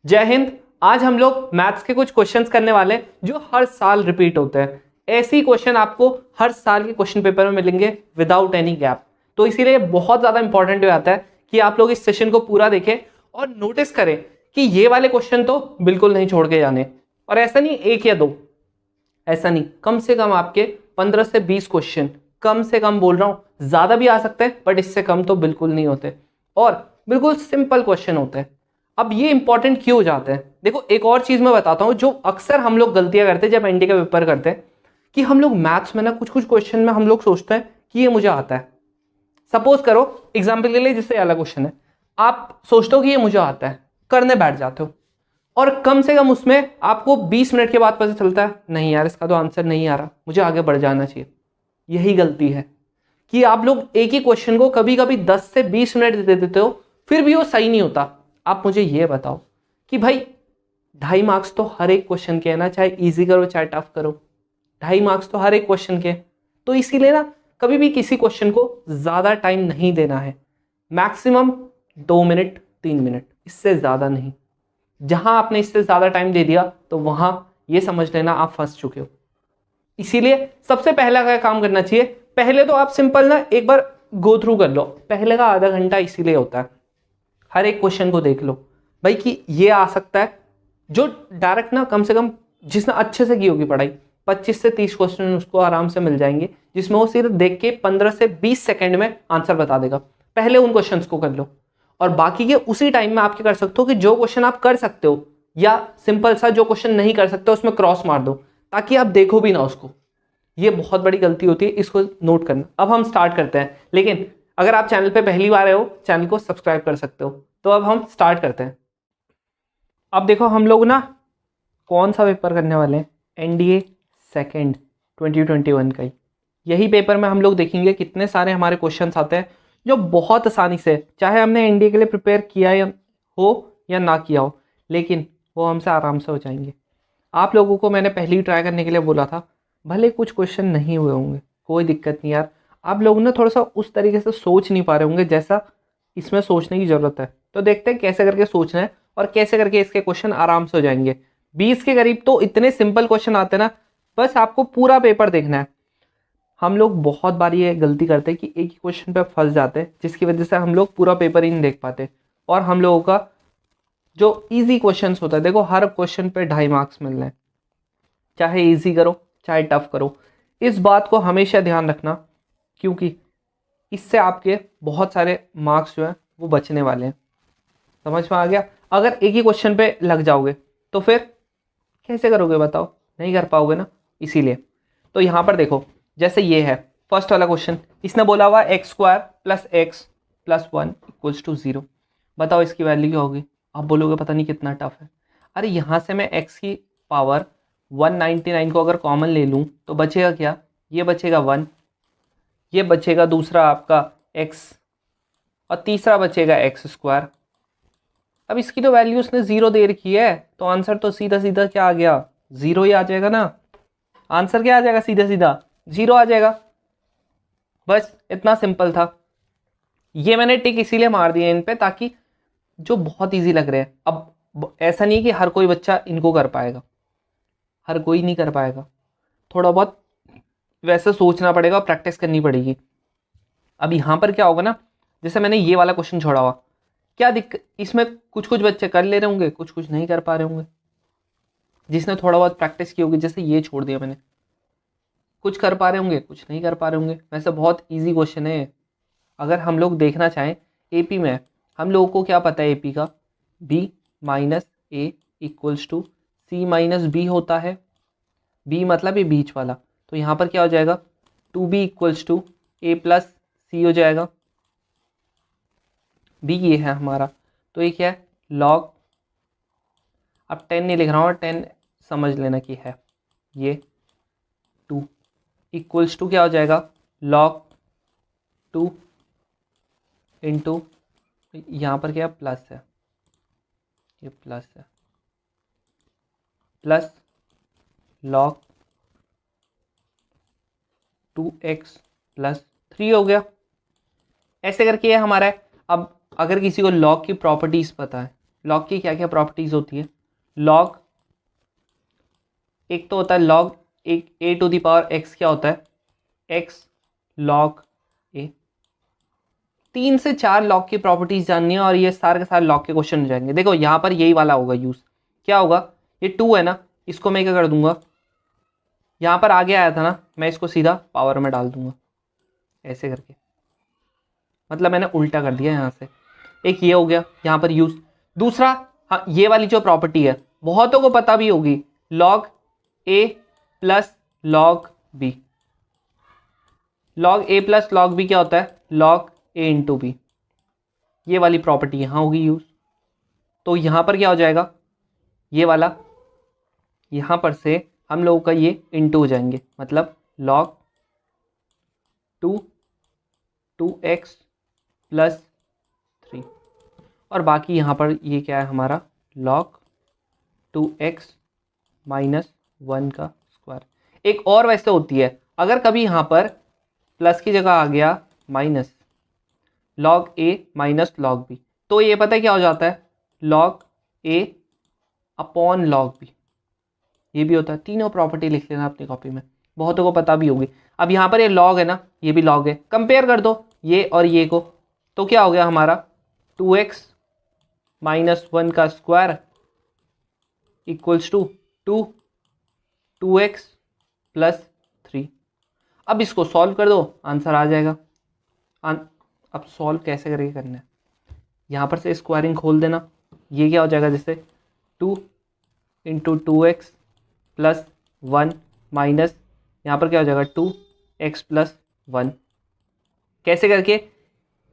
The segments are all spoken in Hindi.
जय हिंद। आज हम लोग मैथ्स के कुछ क्वेश्चंस करने वाले हैं जो हर साल रिपीट होते हैं। ऐसे ही क्वेश्चन आपको हर साल के क्वेश्चन पेपर में मिलेंगे विदाउट एनी गैप। तो इसीलिए बहुत ज़्यादा इंपॉर्टेंट हो जाता है कि आप लोग इस सेशन को पूरा देखें और नोटिस करें कि ये वाले क्वेश्चन तो बिल्कुल नहीं छोड़ के जाने। और ऐसा नहीं एक या दो, ऐसा नहीं, कम से कम आपके 15 से 20 क्वेश्चन, कम से कम बोल रहा हूं, ज्यादा भी आ सकते हैं बट इससे कम तो बिल्कुल नहीं होते और बिल्कुल सिंपल क्वेश्चन होते हैं। अब ये इंपॉर्टेंट क्यों हो जाते हैं? देखो, एक और चीज मैं बताता हूं जो अक्सर हम लोग गलतियां करते हैं जब एनडी का पेपर करते हैं, कि हम लोग मैथ्स में ना कुछ कुछ क्वेश्चन में हम लोग सोचते हैं कि ये मुझे आता है। सपोज करो एग्जाम्पल के लिए, जिससे अलग क्वेश्चन है, आप सोचते हो कि ये मुझे आता है, करने बैठ जाते हो और कम से कम उसमें आपको 20 मिनट के बाद पता चलता है नहीं यार, इसका तो आंसर नहीं आ रहा, मुझे आगे बढ़ जाना चाहिए। यही गलती है कि आप लोग एक ही क्वेश्चन को कभी कभी 10 से 20 मिनट दे देते हो, फिर भी वो सही नहीं होता। आप मुझे ये बताओ कि भाई 2.5 मार्क्स तो हर एक क्वेश्चन के है ना, चाहे इजी करो चाहे टफ करो, 2.5 मार्क्स तो हर एक क्वेश्चन के। तो इसीलिए ना कभी भी किसी क्वेश्चन को ज्यादा टाइम नहीं देना है। मैक्सिमम 2 मिनट 3 मिनट, इससे ज्यादा नहीं। जहां आपने इससे ज्यादा टाइम दे दिया तो वहां ये समझ लेना आप फंस चुके हो। इसीलिए सबसे पहला क्या काम करना चाहिए, पहले तो आप सिंपल ना एक बार गो थ्रू कर लो। पहले का आधा घंटा इसीलिए होता है, हर एक क्वेश्चन को देख लो भाई कि ये आ सकता है। जो डायरेक्ट ना, कम से कम जिसने अच्छे से की होगी पढ़ाई, 25 से 30 क्वेश्चन उसको आराम से मिल जाएंगे जिसमें वो सिर्फ देख के 15 से 20 सेकंड में आंसर बता देगा। पहले उन क्वेश्चंस को कर लो और बाकी के उसी टाइम में आप क्या कर सकते हो कि जो क्वेश्चन आप कर सकते हो या सिंपल सा जो क्वेश्चन नहीं कर सकते उसमें क्रॉस मार दो ताकि आप देखो भी ना उसको। ये बहुत बड़ी गलती होती है, इसको नोट करना। अब हम स्टार्ट करते हैं, लेकिन अगर आप चैनल पे पहली बार आए हो, चैनल को सब्सक्राइब कर सकते हो। तो अब हम स्टार्ट करते हैं। अब देखो हम लोग ना कौन सा पेपर करने वाले हैं, एनडीए सेकेंड 2021 का ही। यही पेपर में हम लोग देखेंगे कितने सारे हमारे क्वेश्चंस आते हैं जो बहुत आसानी से, चाहे हमने एनडीए के लिए प्रिपेयर किया हो या ना किया हो, लेकिन वो हमसे आराम से हो जाएंगे। आप लोगों को मैंने पहले ही ट्राई करने के लिए बोला था, भले कुछ क्वेश्चन नहीं हुए होंगे, कोई दिक्कत नहीं यार। आप लोग ना थोड़ा सा उस तरीके से सोच नहीं पा रहे होंगे जैसा इसमें सोचने की जरूरत है। तो देखते हैं कैसे करके सोचना है और कैसे करके इसके क्वेश्चन आराम से हो जाएंगे। 20 के करीब तो इतने सिंपल क्वेश्चन आते हैं ना, बस आपको पूरा पेपर देखना है। हम लोग बहुत बार ये गलती करते हैं कि एक ही क्वेश्चन पे फंस जाते हैं, जिसकी वजह से हम लोग पूरा पेपर ही नहीं देख पाते। और हम लोगों का जो इजी क्वेश्चंस होता है, देखो हर क्वेश्चन पे 2.5 मार्क्स मिल रहे हैं, चाहे इजी करो चाहे टफ करो। इस बात को हमेशा ध्यान रखना, क्योंकि इससे आपके बहुत सारे मार्क्स जो हैं वो बचने वाले हैं। समझ में आ गया? अगर एक ही क्वेश्चन पे लग जाओगे तो फिर कैसे करोगे बताओ? नहीं कर पाओगे ना। इसीलिए तो यहाँ पर देखो, जैसे ये है फर्स्ट वाला क्वेश्चन, इसने बोला हुआ x² + x + 1 = 0। बताओ इसकी वैल्यू क्या होगी? आप बोलोगे पता नहीं कितना टफ है। अरे यहाँ से मैं x की पावर 199 को अगर कॉमन ले लूँ तो बचेगा क्या? ये बचेगा 1, ये बचेगा दूसरा आपका x और तीसरा बचेगा x²। अब इसकी तो वैल्यू उसने 0 दे रखी है, तो आंसर तो सीधा सीधा क्या आ गया? 0 ही आ जाएगा ना। आंसर क्या आ जाएगा? सीधा सीधा 0 आ जाएगा। बस इतना सिंपल था। ये मैंने टिक इसीलिए मार दिया इन पे ताकि जो बहुत इजी लग रहे हैं, अब ऐसा नहीं कि हर कोई बच्चा इनको कर पाएगा, हर कोई नहीं कर पाएगा, थोड़ा बहुत वैसे सोचना पड़ेगा, प्रैक्टिस करनी पड़ेगी। अब यहाँ पर क्या होगा ना, जैसे मैंने ये वाला क्वेश्चन छोड़ा हुआ, क्या दिक्कत, इसमें कुछ कुछ बच्चे कर ले रहे होंगे, कुछ कुछ नहीं कर पा रहे होंगे। जिसने थोड़ा बहुत प्रैक्टिस की होगी, जैसे ये छोड़ दिया मैंने, कुछ कर पा रहे होंगे कुछ नहीं कर पा रहे होंगे। वैसे बहुत इजी क्वेश्चन है। अगर हम लोग देखना चाहें एपी में, हम लोगों को क्या पता है एपी का? b - a = c - b होता है। b मतलब ये बीच वाला, तो यहाँ पर क्या हो जाएगा? 2b = a + c हो जाएगा। b ये है हमारा, तो ये क्या है? log, अब 10 नहीं लिख रहा हूँ, 10 समझ लेना कि है ये 2 = क्या हो जाएगा? log 2 इंटू, यहाँ पर क्या प्लस है, ये प्लस है, प्लस log 2x + 3 हो गया। ऐसे करके ये हमारा है। अब अगर किसी को log की प्रॉपर्टीज पता है, लॉग की क्या क्या प्रॉपर्टीज होती है? लॉग, एक तो होता है लॉग, एक a to the power x क्या होता है? x log a। 3 से 4 लॉग की प्रॉपर्टीज जाननी है और ये सारे के सारे लॉग के क्वेश्चन हो जाएंगे। देखो यहाँ पर यही वाला होगा यूज, क्या होगा? ये 2 है ना, इसको मैं क्या कर दूंगा, यहाँ पर आगे आया था ना, मैं इसको सीधा पावर में डाल दूंगा ऐसे करके, मतलब मैंने उल्टा कर दिया यहाँ से। एक ये हो गया यहाँ पर यूज। दूसरा, हाँ, ये वाली जो प्रॉपर्टी है बहुतों को पता भी होगी, log a plus log b। log a plus log b क्या होता है? log a into B. ये वाली प्रॉपर्टी यहाँ होगी यूज। तो यहाँ पर क्या हो जाएगा, ये वाला, यहाँ पर से हम लोगों का ये इंटू हो जाएंगे, मतलब log 2x प्लस 3, और बाकी यहाँ पर ये क्या है हमारा, log 2x माइनस 1 का स्क्वायर। एक और वैसे होती है, अगर कभी यहाँ पर प्लस की जगह आ गया minus, log a minus log b, तो ये पता है क्या हो जाता है, log a upon log b। ये भी होता है। तीनों प्रॉपर्टी लिख लेना अपनी कॉपी में, बहुतों को पता भी होगी। अब यहाँ पर ये log है ना, ये भी log है, कंपेयर कर दो ये और ये को, तो क्या हो गया हमारा 2x माइनस 1 का square equals to 2x plus 3। अब इसको सॉल्व कर दो, आंसर आ जाएगा। अब सॉल्व कैसे करके करना है, यहाँ पर से स्क्वायरिंग खोल देना, ये क्या हो जाएगा जैसे 2 इंटू 2x प्लस 1 माइनस यहाँ पर क्या हो जाएगा 2x प्लस 1। कैसे करके,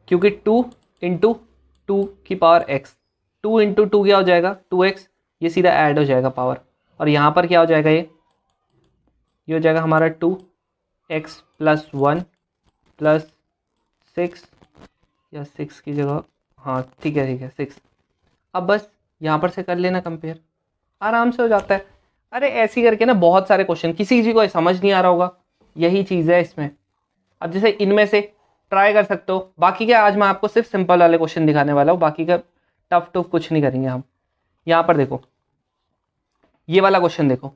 क्योंकि 2 इंटू 2 की पावर x, 2 इंटू 2 क्या हो जाएगा 2x, ये सीधा ऐड हो जाएगा पावर, और यहाँ पर क्या हो जाएगा ये हो जाएगा हमारा 2x प्लस 1 प्लस 6, या 6 की जगह, हाँ ठीक है 6। अब बस यहाँ पर से कर लेना कंपेयर, आराम से हो जाता है। अरे ऐसी करके ना बहुत सारे क्वेश्चन, किसी को समझ नहीं आ रहा होगा, यही चीज़ है इसमें। अब जैसे इनमें से ट्राई कर सकते हो, बाकी क्या आज मैं आपको सिर्फ सिंपल वाले क्वेश्चन दिखाने वाला हूँ, बाकी का टफ कुछ नहीं करेंगे हम। यहाँ पर देखो ये वाला क्वेश्चन, देखो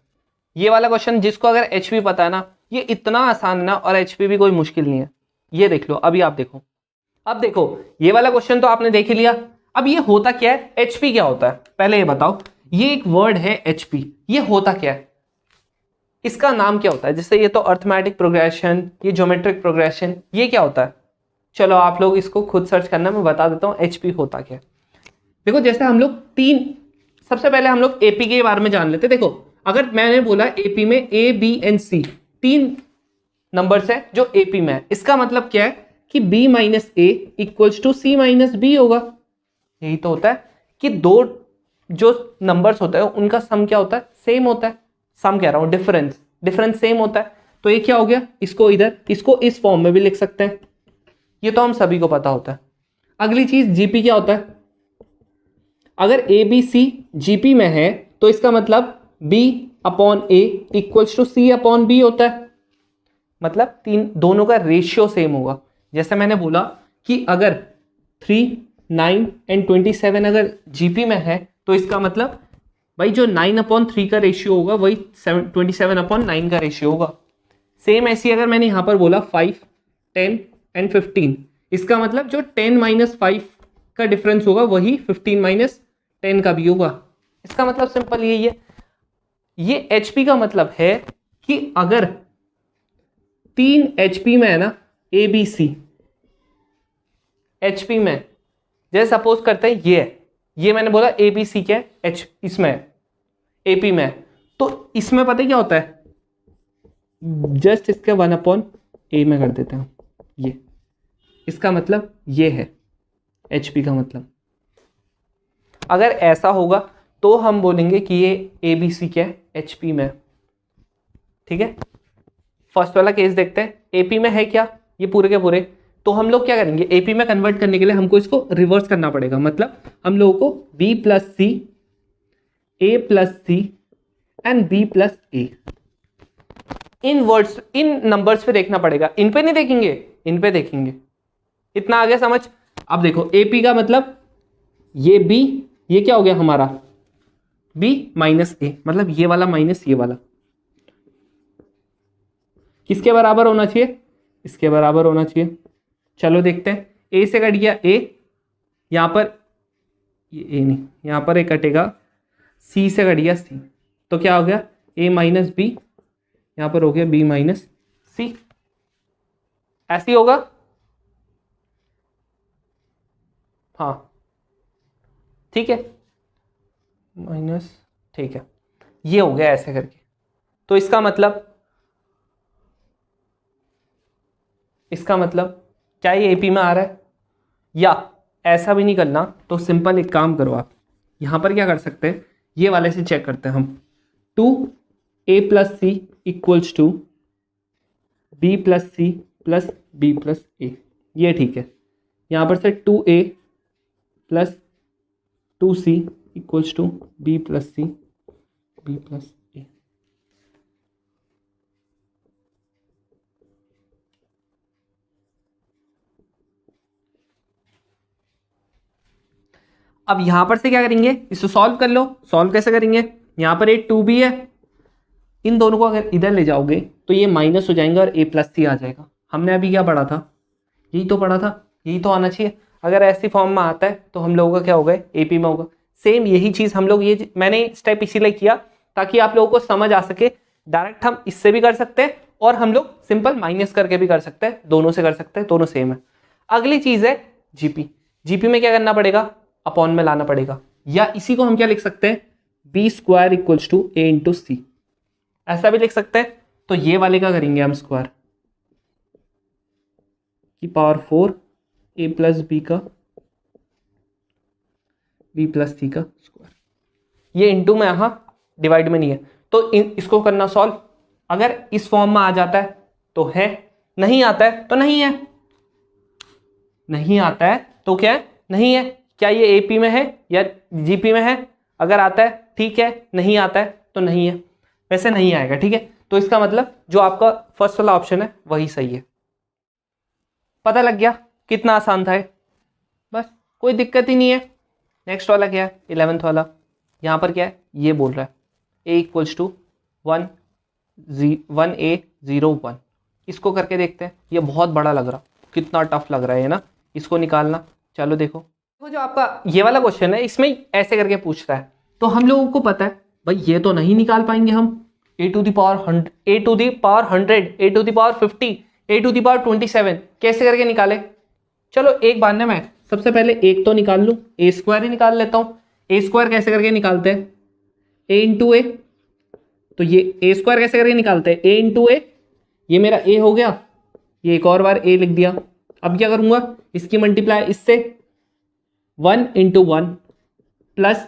ये वाला क्वेश्चन, जिसको अगर HP पता है ना, ये इतना आसान है ना, और HP भी कोई मुश्किल नहीं है। ये देख लो, अभी आप देखो, अब देखो ये वाला क्वेश्चन तो आपने देख लिया। अब ये होता क्या है, HP क्या होता है पहले ये बताओ। ये एक वर्ड है HP, ये होता क्या है, इसका नाम क्या होता है? जैसे ये तो अर्थमेटिक प्रोग्रेशन, ये ज्योमेट्रिक प्रोग्रेशन, ये क्या होता है? चलो आप लोग इसको खुद सर्च करना, मैं बता देता हूँ HP होता क्या है। देखो जैसे हम लोग सबसे पहले हम लोग AP के बारे में जान लेते। देखो अगर मैंने बोला AP में A B and C 3 numbers है जो AP में है, इसका मतलब क्या है कि B minus A equals to C minus B होगा। यही तो होता है कि दो जो नंबर्स होता है उनका सम क्या होता है, सेम होता है। सम कह रहा हूं, डिफरेंस सेम होता है। तो ये क्या हो गया, इसको इस फॉर्म में भी लिख सकते हैं, ये तो हम सभी को पता होता है। अगली चीज GP क्या होता है, अगर ABC GP में है तो इसका मतलब B upon A equals to C upon B होता है, मतलब दोनों का रेशियो सेम होगा। जैसे मैंने बोला कि अगर 3, 9 एंड 27 अगर GP में है तो इसका मतलब भाई जो 9/3 का रेशियो होगा वही 27/9 का रेशियो होगा। सेम ऐसी अगर मैंने यहाँ पर बोला 5, 10 एंड 15, इसका मतलब जो 10 - 5 का डिफरेंस होगा वही 15 - 10 का भी होगा। इसका मतलब सिंपल यही है। ये HP का मतलब है कि अगर 3 HP में है ना, ABC HP में, जैसे सपोज करते हैं ये मैंने बोला ABC क्या है, इसमें AP में, तो इसमें पता है क्या होता है, जस्ट इसके 1/A में कर देते हैं ये, इसका मतलब ये है HP का मतलब। अगर ऐसा होगा तो हम बोलेंगे कि ये ABC क्या है, HP में। ठीक है, फर्स्ट वाला केस देखते हैं, AP में है क्या, ये पूरे के पूरे, तो हम लोग क्या करेंगे, AP में कन्वर्ट करने के लिए हमको इसको रिवर्स करना पड़ेगा। मतलब हम लोगों को B plus C, A plus C and B plus A in numbers पे देखना पड़ेगा, इन पे नहीं देखेंगे, इन पे देखेंगे। इतना आगे समझ। अब देखो AP का मतलब ये B ये क्या हो गया हमारा b माइनस ए, मतलब ये वाला माइनस ये वाला किसके बराबर होना चाहिए, इसके बराबर होना चाहिए। चलो देखते हैं, ए से कट गया ए, यहाँ पर ये ए नहीं, यहाँ पर ए कटेगा, सी से कट गया सी, तो क्या हो गया ए माइनस बी, यहाँ पर हो गया बी माइनस सी, ऐसे ही होगा। हाँ ठीक है, माइनस, ठीक है, ये हो गया ऐसे करके। तो इसका मतलब क्या ये एपी में आ रहा है, या ऐसा भी नहीं करना तो सिंपल एक काम करो आप, यहाँ पर क्या कर सकते हैं, ये वाले से चेक करते हैं हम, 2a plus C equals to B plus C plus B plus A, ये ठीक है। यहाँ पर से 2a plus 2c equals to B plus C B plus A. अब यहां पर से क्या करेंगे, इसको सॉल्व कर लो। सॉल्व कैसे करेंगे, यहां पर ए 2b है, इन दोनों को अगर इधर ले जाओगे तो ये माइनस हो जाएंगे और ए प्लस सी आ जाएगा। हमने अभी क्या पढ़ा था, यही तो पढ़ा था, यही तो आना चाहिए। अगर ऐसी फॉर्म में आता है तो हम लोगों का क्या होगा, एपी में होगा। सेम यही चीज़ हम लोग, ये मैंने स्टेप इसीलिए किया ताकि आप लोगों को समझ आ सके। डायरेक्ट हम इससे भी कर सकते हैं और हम लोग सिंपल माइनस करके भी कर सकते हैं, दोनों से कर सकते हैं, दोनों सेम है। अगली चीज़ है जीपी। जीपी में क्या करना पड़ेगा, अपॉन में लाना पड़ेगा, या इसी को हम क्या लिख सकते हैं, B square equals to A into C, ऐसा भी लिख सकते हैं। तो ये वाले का करेंगे हम स्क्वायर की पावर 4 ए प्लस बी का बी प्लस सी का स्क्वायर, ये इंटू में यहाँ डिवाइड में नहीं है तो इसको करना सॉल्व। अगर इस फॉर्म में आ जाता है तो है, नहीं आता है तो नहीं है, नहीं आता है तो क्या है, नहीं है। क्या ये एपी में है या जीपी में है, अगर आता है ठीक है, नहीं आता है तो नहीं है, वैसे नहीं आएगा, ठीक है। तो इसका मतलब जो आपका फर्स्ट वाला ऑप्शन है वही सही है। पता लग गया कितना आसान था ये, बस कोई दिक्कत ही नहीं है। नेक्स्ट वाला क्या है, 11th वाला, यहाँ पर क्या है, ये बोल रहा है ए इक्वल्स टू 1a01, इसको करके देखते हैं। ये बहुत बड़ा लग रहा, कितना टफ लग रहा है ना इसको निकालना। चलो देखो जो आपका ये वाला क्वेश्चन है इसमें ऐसे करके पूछ रहा है, तो हम लोगों को पता है भाई ये तो नहीं निकाल पाएंगे हम, a to the power 100, a to the power 50, a to the power 50, a to the power 27, कैसे करके निकाले। चलो एक बार ना मैं सबसे पहले एक तो निकाल लूँ, ए स्क्वायर ही निकाल लेता हूँ। ए स्क्वायर कैसे करके निकालते हैं, ए इंटू ए, तो ये ए स्क्वायर कैसे करके निकालते हैं, ए इंटू ए, ये मेरा ए हो गया, ये एक और बार ए लिख दिया। अब क्या करूँगा, इसकी मल्टीप्लाई इससे 1 इंटू 1 प्लस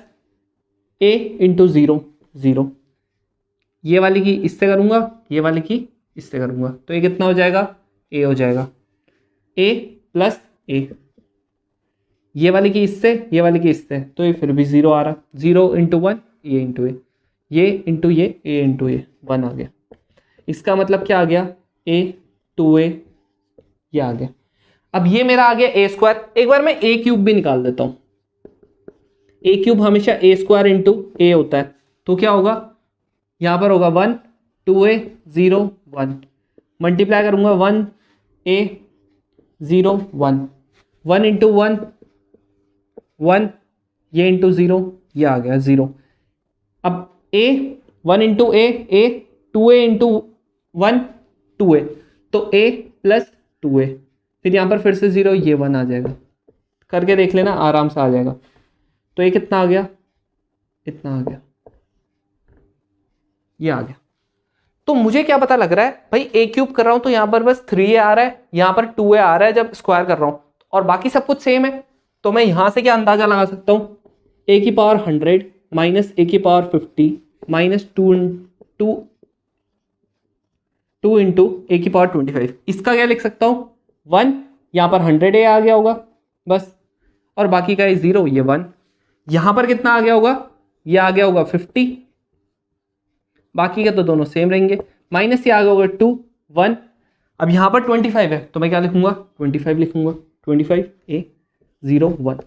ए इंटू 0 0, ये वाली की इससे करूँगा, ये वाली की इससे करूँगा, तो ये कितना हो जाएगा, ए हो जाएगा, ए प्लस ए, ये वाली की इससे, ये वाली की इससे, तो ये फिर भी 0 आ रहा, 0 इंटू 1 ए इंटू ए, ये इंटू ये ए इंटू ए, 1 आ गया। इसका मतलब क्या आ गया, ए 2a, ये आ गया। अब ये मेरा आ गया ए स्क्वायर। एक बार मैं ए क्यूब भी निकाल देता हूँ, ए क्यूब हमेशा ए स्क्वायर इंटू ए होता है, तो क्या होगा, यहाँ पर होगा 1 2a 0 1, मल्टीप्लाई करूँगा 1a 0 1, 1 इंटू 1 1, ये इंटू 0, ये आ गया 0। अब a 1 into A 2a into 1 2a, तो a प्लस 2a, फिर यहाँ पर फिर से 0, ये 1 आ जाएगा, करके देख लेना आराम से आ जाएगा। तो ये कितना आ गया, इतना आ गया, ये आ गया। तो मुझे क्या पता लग रहा है भाई, ए क्यूब कर रहा हूं तो यहाँ पर बस 3a आ रहा है, यहाँ पर 2a आ रहा है जब स्क्वायर कर रहा हूं, और बाकी सब कुछ सेम है। तो मैं यहाँ से क्या अंदाजा लगा सकता हूँ, a की पावर 100 माइनस a की पावर 50 माइनस 2 इंटू a की पावर 25, इसका क्या लिख सकता हूँ 1, यहाँ पर 100a आ गया होगा बस, और बाकी का 0, ये 1, यहाँ पर कितना आ गया होगा, ये आ गया होगा 50, बाकी का तो दोनों सेम रहेंगे, माइनस ये आ गया होगा 2 1। अब यहाँ पर 25 है तो मैं क्या लिखूंगा, 25 लिखूंगा, 25 a 0 1।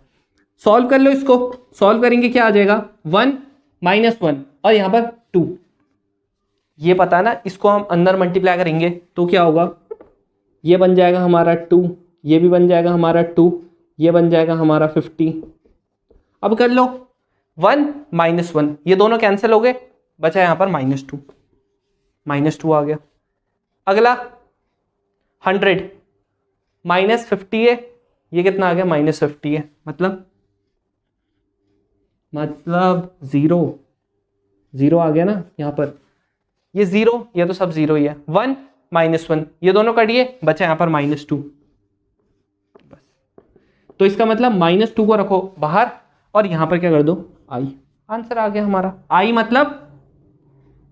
सॉल्व कर लो इसको, सॉल्व करेंगे क्या आ जाएगा 1 -1 और यहाँ पर 2, ये पता है ना, इसको हम अंदर मल्टीप्लाई करेंगे तो क्या होगा, ये बन जाएगा हमारा 2, ये भी बन जाएगा हमारा 2, ये बन जाएगा हमारा 50। अब कर लो 1 -1, ये दोनों कैंसिल हो गए, बचा यहाँ पर -2, -2 आ गया। अगला 100 -50 है, ये कितना आ गया -50 है, मतलब 0 आ गया ना यहाँ पर, ये 0, ये तो सब 0 ही है। 1 -1, ये दोनों कटिए, बचा यहाँ पर -2, बस। तो इसका मतलब -2 को रखो बाहर और यहाँ पर क्या कर दो i, आंसर आ गया हमारा। i मतलब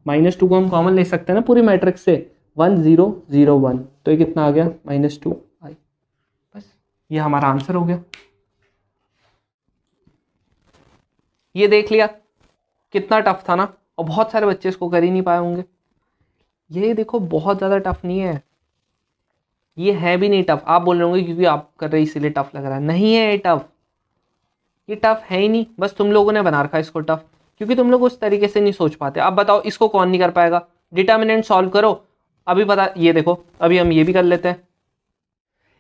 -2 को हम कॉमन ले सकते हैं ना पूरी मैट्रिक्स से, 1 0 0 1, तो ये कितना आ गया -2 i, बस ये हमारा आंसर हो गया। ये देख लिया कितना टफ था ना, और बहुत सारे बच्चे इसको कर ही नहीं पाए होंगे। ये देखो बहुत ज़्यादा टफ नहीं है, ये है भी नहीं टफ। आप बोल रहे होंगे क्योंकि आप कर रहे इसीलिए टफ लग रहा है, नहीं है ये टफ, ये टफ है ही नहीं, बस तुम लोगों ने बना रखा है इसको टफ, क्योंकि तुम लोग उस तरीके से नहीं सोच पाते। अब बताओ इसको कौन नहीं कर पाएगा, डिटर्मिनेंट सॉल्व करो। अभी पता, ये देखो अभी हम ये भी कर लेते हैं।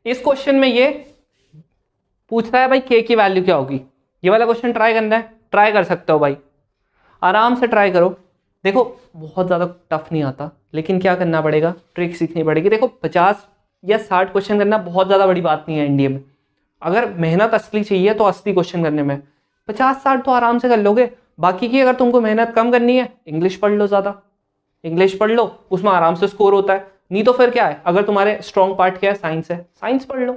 इस क्वेश्चन में ये पूछ रहा है भाई k की वैल्यू क्या होगी, ये वाला क्वेश्चन ट्राई करना है, ट्राई कर सकते हो भाई, आराम से ट्राई करो। देखो बहुत ज़्यादा टफ नहीं आता, लेकिन क्या करना पड़ेगा, ट्रिक सीखनी पड़ेगी। देखो 50 या 60 क्वेश्चन करना बहुत ज़्यादा बड़ी बात नहीं है एनडीए में, अगर मेहनत असली चाहिए तो असली क्वेश्चन करने में 50-60 तो आराम से कर लोगे। बाकी की अगर तुमको मेहनत कम करनी है, इंग्लिश पढ़ लो, ज़्यादा इंग्लिश पढ़ लो, उसमें आराम से स्कोर होता है। नहीं तो फिर क्या है, अगर तुम्हारे स्ट्रॉन्ग पार्ट क्या है, साइंस है, साइंस पढ़ लो,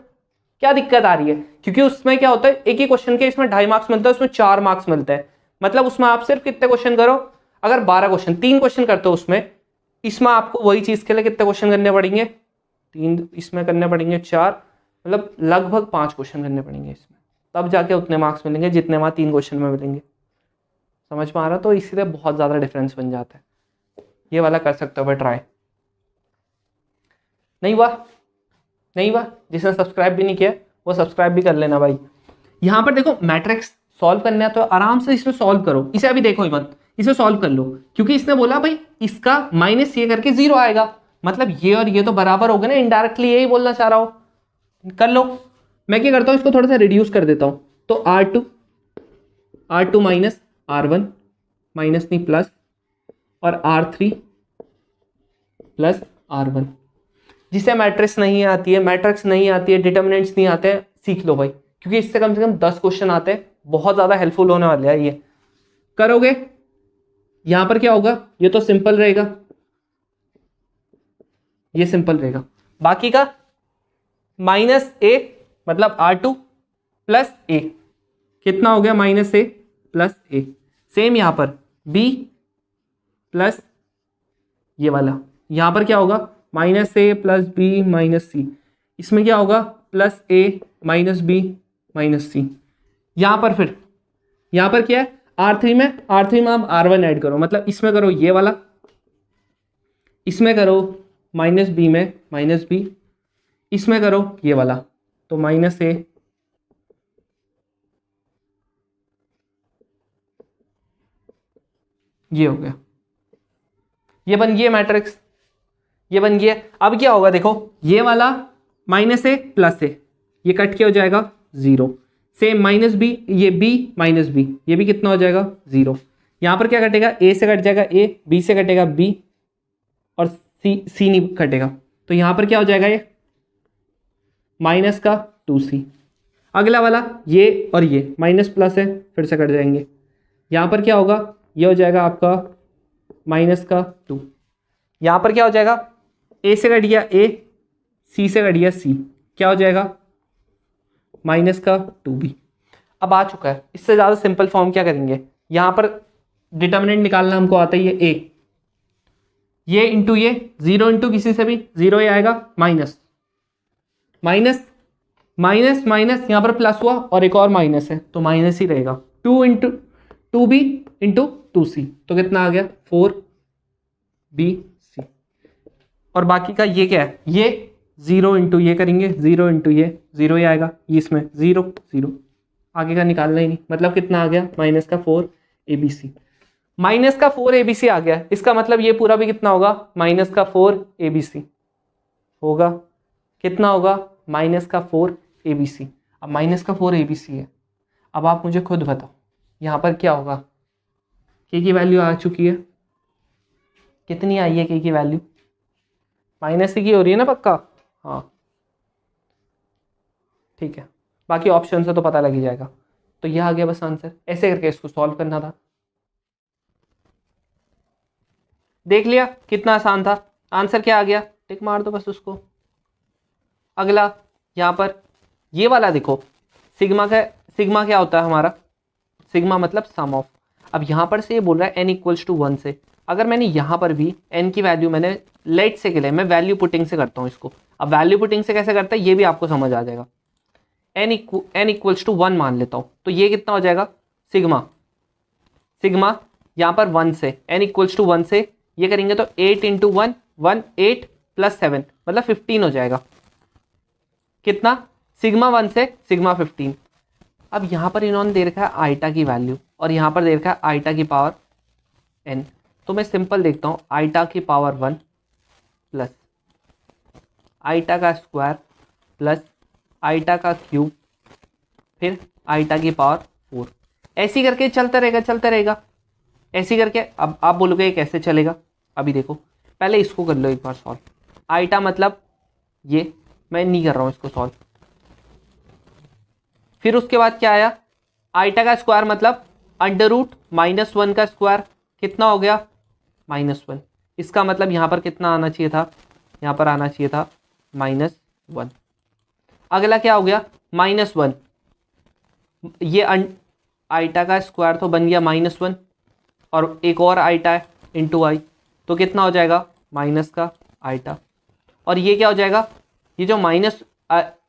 क्या दिक्कत आ रही है। क्योंकि उसमें क्या होता है, एक ही क्वेश्चन के इसमें 2.5 मार्क्स मिलता है, उसमें 4 मार्क्स मिलते हैं। मतलब उसमें आप सिर्फ कितने क्वेश्चन करो, अगर 12 क्वेश्चन 3 क्वेश्चन करते हो उसमें, इसमें आपको वही चीज़ के लिए कितने क्वेश्चन करने पड़ेंगे, 3, इसमें करने पड़ेंगे 4, मतलब लगभग 5 क्वेश्चन करने पड़ेंगे इसमें, तब जाके उतने मार्क्स मिलेंगे जितने वहाँ 3 क्वेश्चन में मिलेंगे। समझ में आ रहा? तो इसलिए बहुत ज़्यादा डिफरेंस बन जाता है। ये वाला कर सकते हो भाई ट्राई। नहीं हुआ, जिसने सब्सक्राइब भी नहीं किया वो सब्सक्राइब भी कर लेना भाई। यहाँ पर देखो मैट्रिक्स सॉल्व करना है तो आराम से इसमें सॉल्व करो, इसे अभी देखो ही मत, इसे सॉल्व कर लो, क्योंकि इसने बोला भाई इसका माइनस ये करके 0 आएगा, मतलब ये और ये तो बराबर हो गए ना, इनडायरेक्टली यही बोलना चाह रहा हो, कर लो। मैं क्या करता हूँ, इसको थोड़ा सा रिड्यूस कर देता हूँ, तो R2 माइनस R1 माइनस नहीं प्लस, और R3 प्लस R1। जिसे मैट्रिक्स नहीं आती है, डिटर्मिनेंट्स नहीं आते हैं, सीख लो भाई, क्योंकि इससे कम से कम 10 क्वेश्चन आते हैं, बहुत ज़्यादा हेल्पफुल होने वाले हैं। ये करोगे, यहां पर क्या होगा, ये तो सिंपल रहेगा, ये सिंपल रहेगा, बाकी का -a मतलब R2 प्लस a, कितना हो गया -a प्लस a। सेम यहां पर b प्लस ये वाला, यहां पर क्या होगा -a plus b minus c, इसमें क्या होगा +a minus b minus c। यहां पर फिर यहां पर क्या है, R3 में आप R1 ऐड करो, मतलब इसमें करो ये वाला, इसमें करो -b में -b, इसमें करो ये वाला, तो -a ये हो गया, ये बन गया मैट्रिक्स, ये बन गया। अब क्या होगा देखो, ये वाला -a प्लस a, ये कट के हो जाएगा 0, सेम -b, ये b माइनस b, ये भी कितना हो जाएगा 0। यहाँ पर क्या कटेगा, a से कट जाएगा a, b से कटेगा b, और c नहीं कटेगा, तो यहाँ पर क्या हो जाएगा, ये माइनस का 2c। अगला वाला ये और ये माइनस प्लस है, फिर से कट जाएंगे, यहाँ पर क्या होगा, ये हो जाएगा आपका माइनस का 2। यहाँ पर क्या हो जाएगा, a से कट गया a, c से कट गया c, क्या हो जाएगा माइनस का 2b। अब आ चुका है, इससे ज़्यादा सिंपल फॉर्म क्या करेंगे, यहाँ पर डिटर्मिनेंट निकालना हमको आता ही है a, ये इंटू ये, 0 इंटू किसी से भी 0 ही आएगा, माइनस माइनस माइनस, यहाँ पर प्लस हुआ और एक और माइनस है तो माइनस ही रहेगा, 2 इंटू 2b इंटू 2c, तो कितना आ गया 4bc। और बाकी का ये क्या है, ये 0 इंटू ये करेंगे, 0 इंटू ये 0 ही आएगा, ये इसमें 0 0। आगे का निकालना ही नहीं, मतलब कितना आ गया माइनस का 4 ABC। माइनस का 4 ABC आ गया, इसका मतलब ये पूरा भी कितना होगा माइनस का 4 ABC होगा। कितना होगा माइनस का 4 ABC। अब माइनस का 4 ABC है, अब आप मुझे खुद बताओ यहाँ पर क्या होगा। के की वैल्यू आ चुकी है, कितनी आई है के की वैल्यू, माइनस की हो रही है ना पक्का। हाँ ठीक है, बाकी ऑप्शन से तो पता लग ही जाएगा। तो यह आ गया बस आंसर, ऐसे करके इसको सॉल्व करना था। देख लिया कितना आसान था, आंसर क्या आ गया, टिक मार दो बस उसको। अगला यहाँ पर ये वाला देखो, सिग्मा क्या होता है हमारा, सिग्मा मतलब सम ऑफ। अब यहाँ पर से ये बोल रहा है n इक्वल्स टू 1 से, अगर मैंने यहाँ पर भी n की वैल्यू मैंने लेट से के लिए मैं वैल्यू पुटिंग से करता हूँ इसको। अब वैल्यू पुटिंग से कैसे करता है ये भी आपको समझ आ जाएगा। n इक्वल्स टू 1 मान लेता हूँ, तो ये कितना हो जाएगा सिग्मा यहाँ पर 1 से n इक्वल्स टू 1 से ये करेंगे तो 8 इंटू 1 8 प्लस 7 मतलब 15 हो जाएगा। कितना सिग्मा 1 से सिग्मा 15। अब यहाँ पर इन्होंने दे रखा है आइटा की वैल्यू और यहाँ पर दे रखा है आइटा की पावर n, तो मैं सिंपल देखता हूँ आइटा की पावर 1 प्लस आइटा का स्क्वायर प्लस आइटा का क्यूब फिर आइटा की पावर 4, ऐसी करके चलता रहेगा ऐसी करके। अब आप बोलोगे ये कैसे चलेगा, अभी देखो पहले इसको कर लो एक बार सॉल्व। आइटा मतलब ये, मैं नहीं कर रहा हूँ इसको सॉल्व। फिर उसके बाद क्या आया, आइटा का स्क्वायर मतलब अंडर रूट -1 का स्क्वायर, कितना हो गया -1। इसका मतलब यहाँ पर कितना आना चाहिए था, यहाँ पर आना चाहिए था -1। अगला क्या हो गया -1, ये आइटा का स्क्वायर तो बन गया -1 और एक और आइटा है इंटू आई, तो कितना हो जाएगा माइनस का आइटा। और ये क्या हो जाएगा, ये जो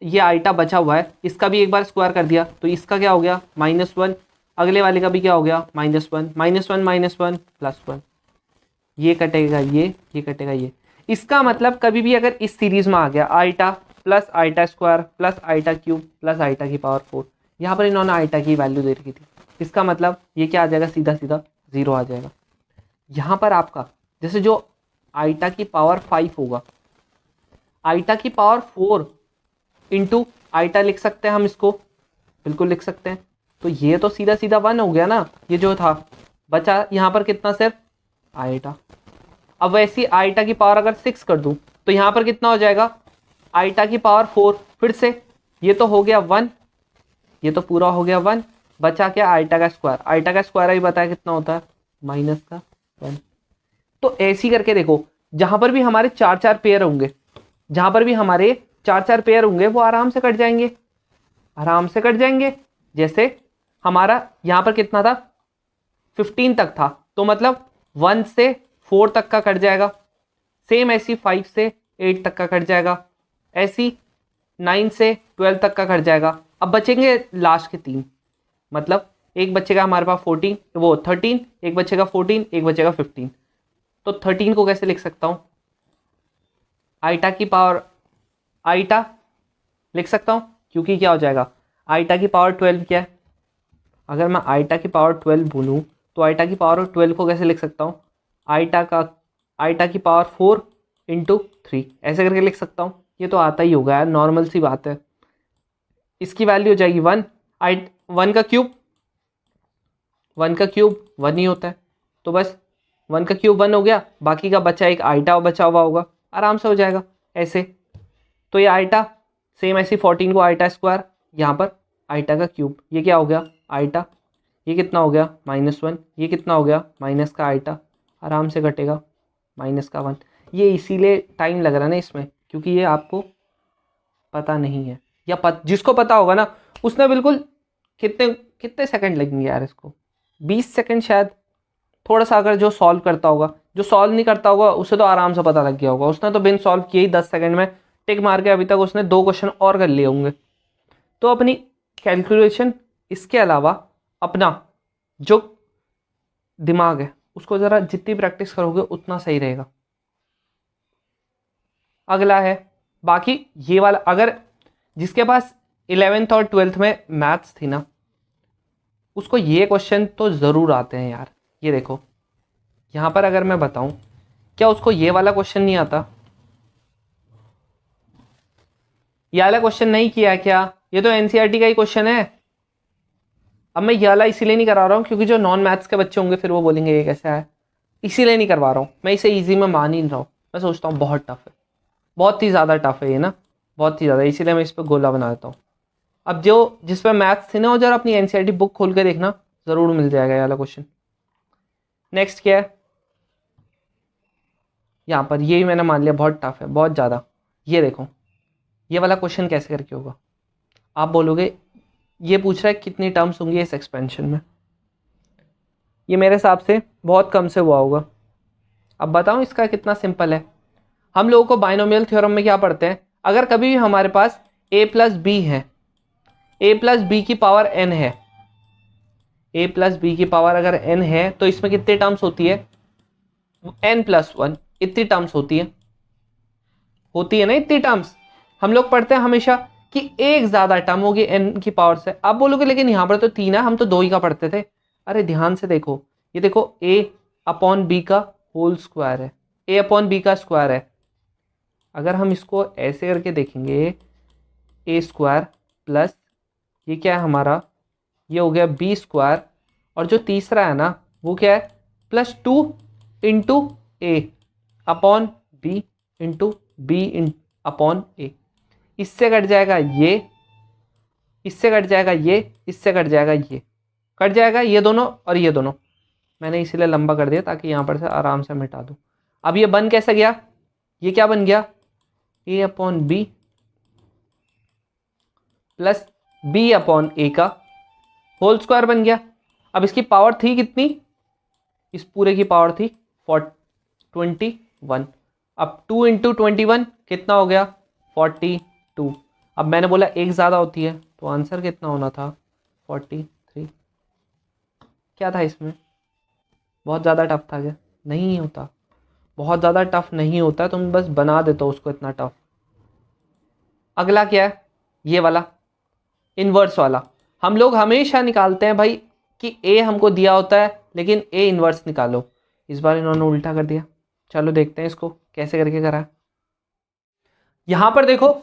ये आइटा बचा हुआ है इसका भी एक बार स्क्वायर कर दिया तो इसका क्या हो गया -1, अगले वाले का भी क्या हो गया -1 -1 प्लस 1, ये कटेगा ये कटेगा ये। इसका मतलब कभी भी अगर इस सीरीज में आ गया eta plus eta square plus eta cube plus eta की पावर 4, यहाँ पर इन्होंने आइटा की वैल्यू दे रखी थी, इसका मतलब ये क्या आ जाएगा सीधा सीधा 0 आ जाएगा। यहाँ पर आपका जैसे जो आइटा की पावर 5 होगा, आइटा की पावर 4 इंटू आइटा लिख सकते हैं हम इसको, बिल्कुल लिख सकते हैं। तो ये तो सीधा सीधा 1 हो गया ना, ये जो था बचा यहाँ पर कितना सिर्फ आइटा। अब वैसी आइटा की पावर अगर 6 कर दूं तो यहाँ पर कितना हो जाएगा आइटा की पावर 4, फिर से ये तो हो गया 1, ये तो पूरा हो गया 1, बचा क्या आइटा का स्क्वायर, आइटा का स्क्वायर अभी बताया कितना होता है -1। तो ऐसी करके देखो जहां पर भी हमारे 4 पेयर होंगे, जहां पर भी हमारे 4 पेयर होंगे वो आराम से कट जाएंगे, आराम से कट जाएंगे। जैसे हमारा यहाँ पर कितना था 15 तक था, तो मतलब 1 से 4 तक का कट जाएगा, सेम ऐसी 5 से 8 तक का कट जाएगा, ऐसी 9 से 12 तक का कट जाएगा। अब बचेंगे लास्ट के 3, मतलब एक बचेगा हमारे पास 13, एक बचेगा 14, एक बचेगा 15। तो 13 को कैसे लिख सकता हूँ, आइटा की पावर आइटा लिख सकता हूँ, क्योंकि क्या हो जाएगा आइटा की पावर 12 क्या है, अगर मैं आइटा की पावर 12 बोलूँ तो आइटा की पावर 12 को कैसे लिख सकता हूँ, आइटा की पावर 4 इंटू 3 ऐसे करके लिख सकता हूँ। ये तो आता ही होगा यार, नॉर्मल सी बात है। इसकी वैल्यू हो जाएगी 1, 1 का क्यूब 1 ही होता है, तो बस 1 का क्यूब 1 हो गया, बाकी का बचा एक आइटा बचा हुआ होगा, आराम से हो जाएगा ऐसे। तो ये आइटा सेम ऐसी 14 को आइटा स्क्वायर, यहाँ पर आइटा का क्यूब, ये क्या हो गया आइटा, ये कितना हो गया -1, ये कितना हो गया माइनस का आइटा, आराम से घटेगा -1। ये इसीलिए टाइम लग रहा है ना इसमें, क्योंकि ये आपको पता नहीं है, या जिसको पता होगा ना उसने बिल्कुल कितने सेकंड लगेंगे यार इसको, 20 सेकंड शायद, थोड़ा सा अगर जो सॉल्व करता होगा, जो सॉल्व नहीं करता होगा उसे तो आराम से पता लग गया होगा, उसने तो बिन सॉल्व किए ही 10 सेकंड में टिक मार के अभी तक उसने 2 क्वेश्चन और कर लिए होंगे। तो अपनी कैलकुलेशन इसके अलावा अपना जो दिमाग है उसको ज़रा जितनी प्रैक्टिस करोगे उतना सही रहेगा। अगला है बाकी ये वाला, अगर जिसके पास 11th और 12th में मैथ्स थी ना उसको ये क्वेश्चन तो ज़रूर आते हैं यार। ये देखो यहाँ पर अगर मैं बताऊं, क्या उसको ये वाला क्वेश्चन नहीं आता? ये वाला क्वेश्चन नहीं किया क्या? ये तो एनसीईआरटी का ही क्वेश्चन है। अब मैं ये वाला इसीलिए नहीं करा रहा हूँ क्योंकि जो नॉन मैथ्स के बच्चे होंगे फिर वो बोलेंगे ये कैसा है, इसीलिए नहीं करवा रहा हूँ। मैं इसे ईजी में मान ही नहीं रहा हूँ, मैं सोचता हूँ बहुत टफ है, बहुत ही ज़्यादा टफ है ये ना, बहुत ही ज़्यादा, इसीलिए मैं इस पर गोला बना देता हूँ। अब जो जिस पर मैथ्स थे ना, वो जरा अपनी एनसीईआरटी बुक खोल के देखना, ज़रूर मिल जाएगा ये वाला क्वेश्चन। नेक्स्ट क्या है यहाँ पर, ये भी मैंने मान लिया बहुत टफ है, बहुत ज़्यादा। ये देखो ये वाला क्वेश्चन कैसे करके होगा? आप बोलोगे ये पूछ रहा है कितनी टर्म्स होंगी इस एक्सपेंशन में। ये मेरे हिसाब से बहुत कम से हुआ होगा। अब बताओ इसका कितना सिंपल है। हम लोगों को बाइनोमियल थ्योरम में क्या पढ़ते हैं, अगर कभी भी हमारे पास a प्लस बी है, a प्लस बी की पावर n है, a प्लस बी की पावर अगर n है तो इसमें कितनी टर्म्स होती है? n प्लस वन, इतनी टर्म्स होती है ना, इतनी टर्म्स। हम लोग पढ़ते हैं हमेशा कि एक ज्यादा टर्म होगी n की पावर से। आप बोलोगे लेकिन यहाँ पर तो 3 है, हम तो 2 ही का पढ़ते थे। अरे ध्यान से देखो, ये देखो a अपॉन बी का होल स्क्वायर है, a अपॉन बी का स्क्वायर है। अगर हम इसको ऐसे करके देखेंगे, ए स्क्वायर प्लस ये क्या है हमारा, ये हो गया बी स्क्वायर, और जो तीसरा है ना वो क्या है, plus 2 into A upon B into B upon A. इससे कट जाएगा ये, इससे कट जाएगा ये, इससे कट जाएगा ये, कट जाएगा ये दोनों और ये दोनों। मैंने इसीलिए लंबा कर दिया ताकि यहाँ पर से आराम से मिटा दूँ। अब ये बन कैसे गया, ये क्या बन गया, A upon B plus B upon A का होल स्क्वायर बन गया। अब इसकी पावर थी कितनी, इस पूरे की पावर थी 21। अब 2 इंटू 21 कितना हो गया, 42। अब मैंने बोला एक ज़्यादा होती है तो आंसर कितना होना था, 43। क्या था इसमें, बहुत ज़्यादा टफ था क्या? नहीं होता, बहुत ज़्यादा टफ नहीं होता, तुम बस बना देते हो उसको इतना टफ। अगला क्या है, ये वाला इन्वर्स वाला। हम लोग हमेशा निकालते हैं भाई कि ए हमको दिया होता है लेकिन ए इन्वर्स निकालो। इस बार इन्होंने उल्टा कर दिया, चलो देखते हैं इसको कैसे करके करा है। यहाँ पर देखो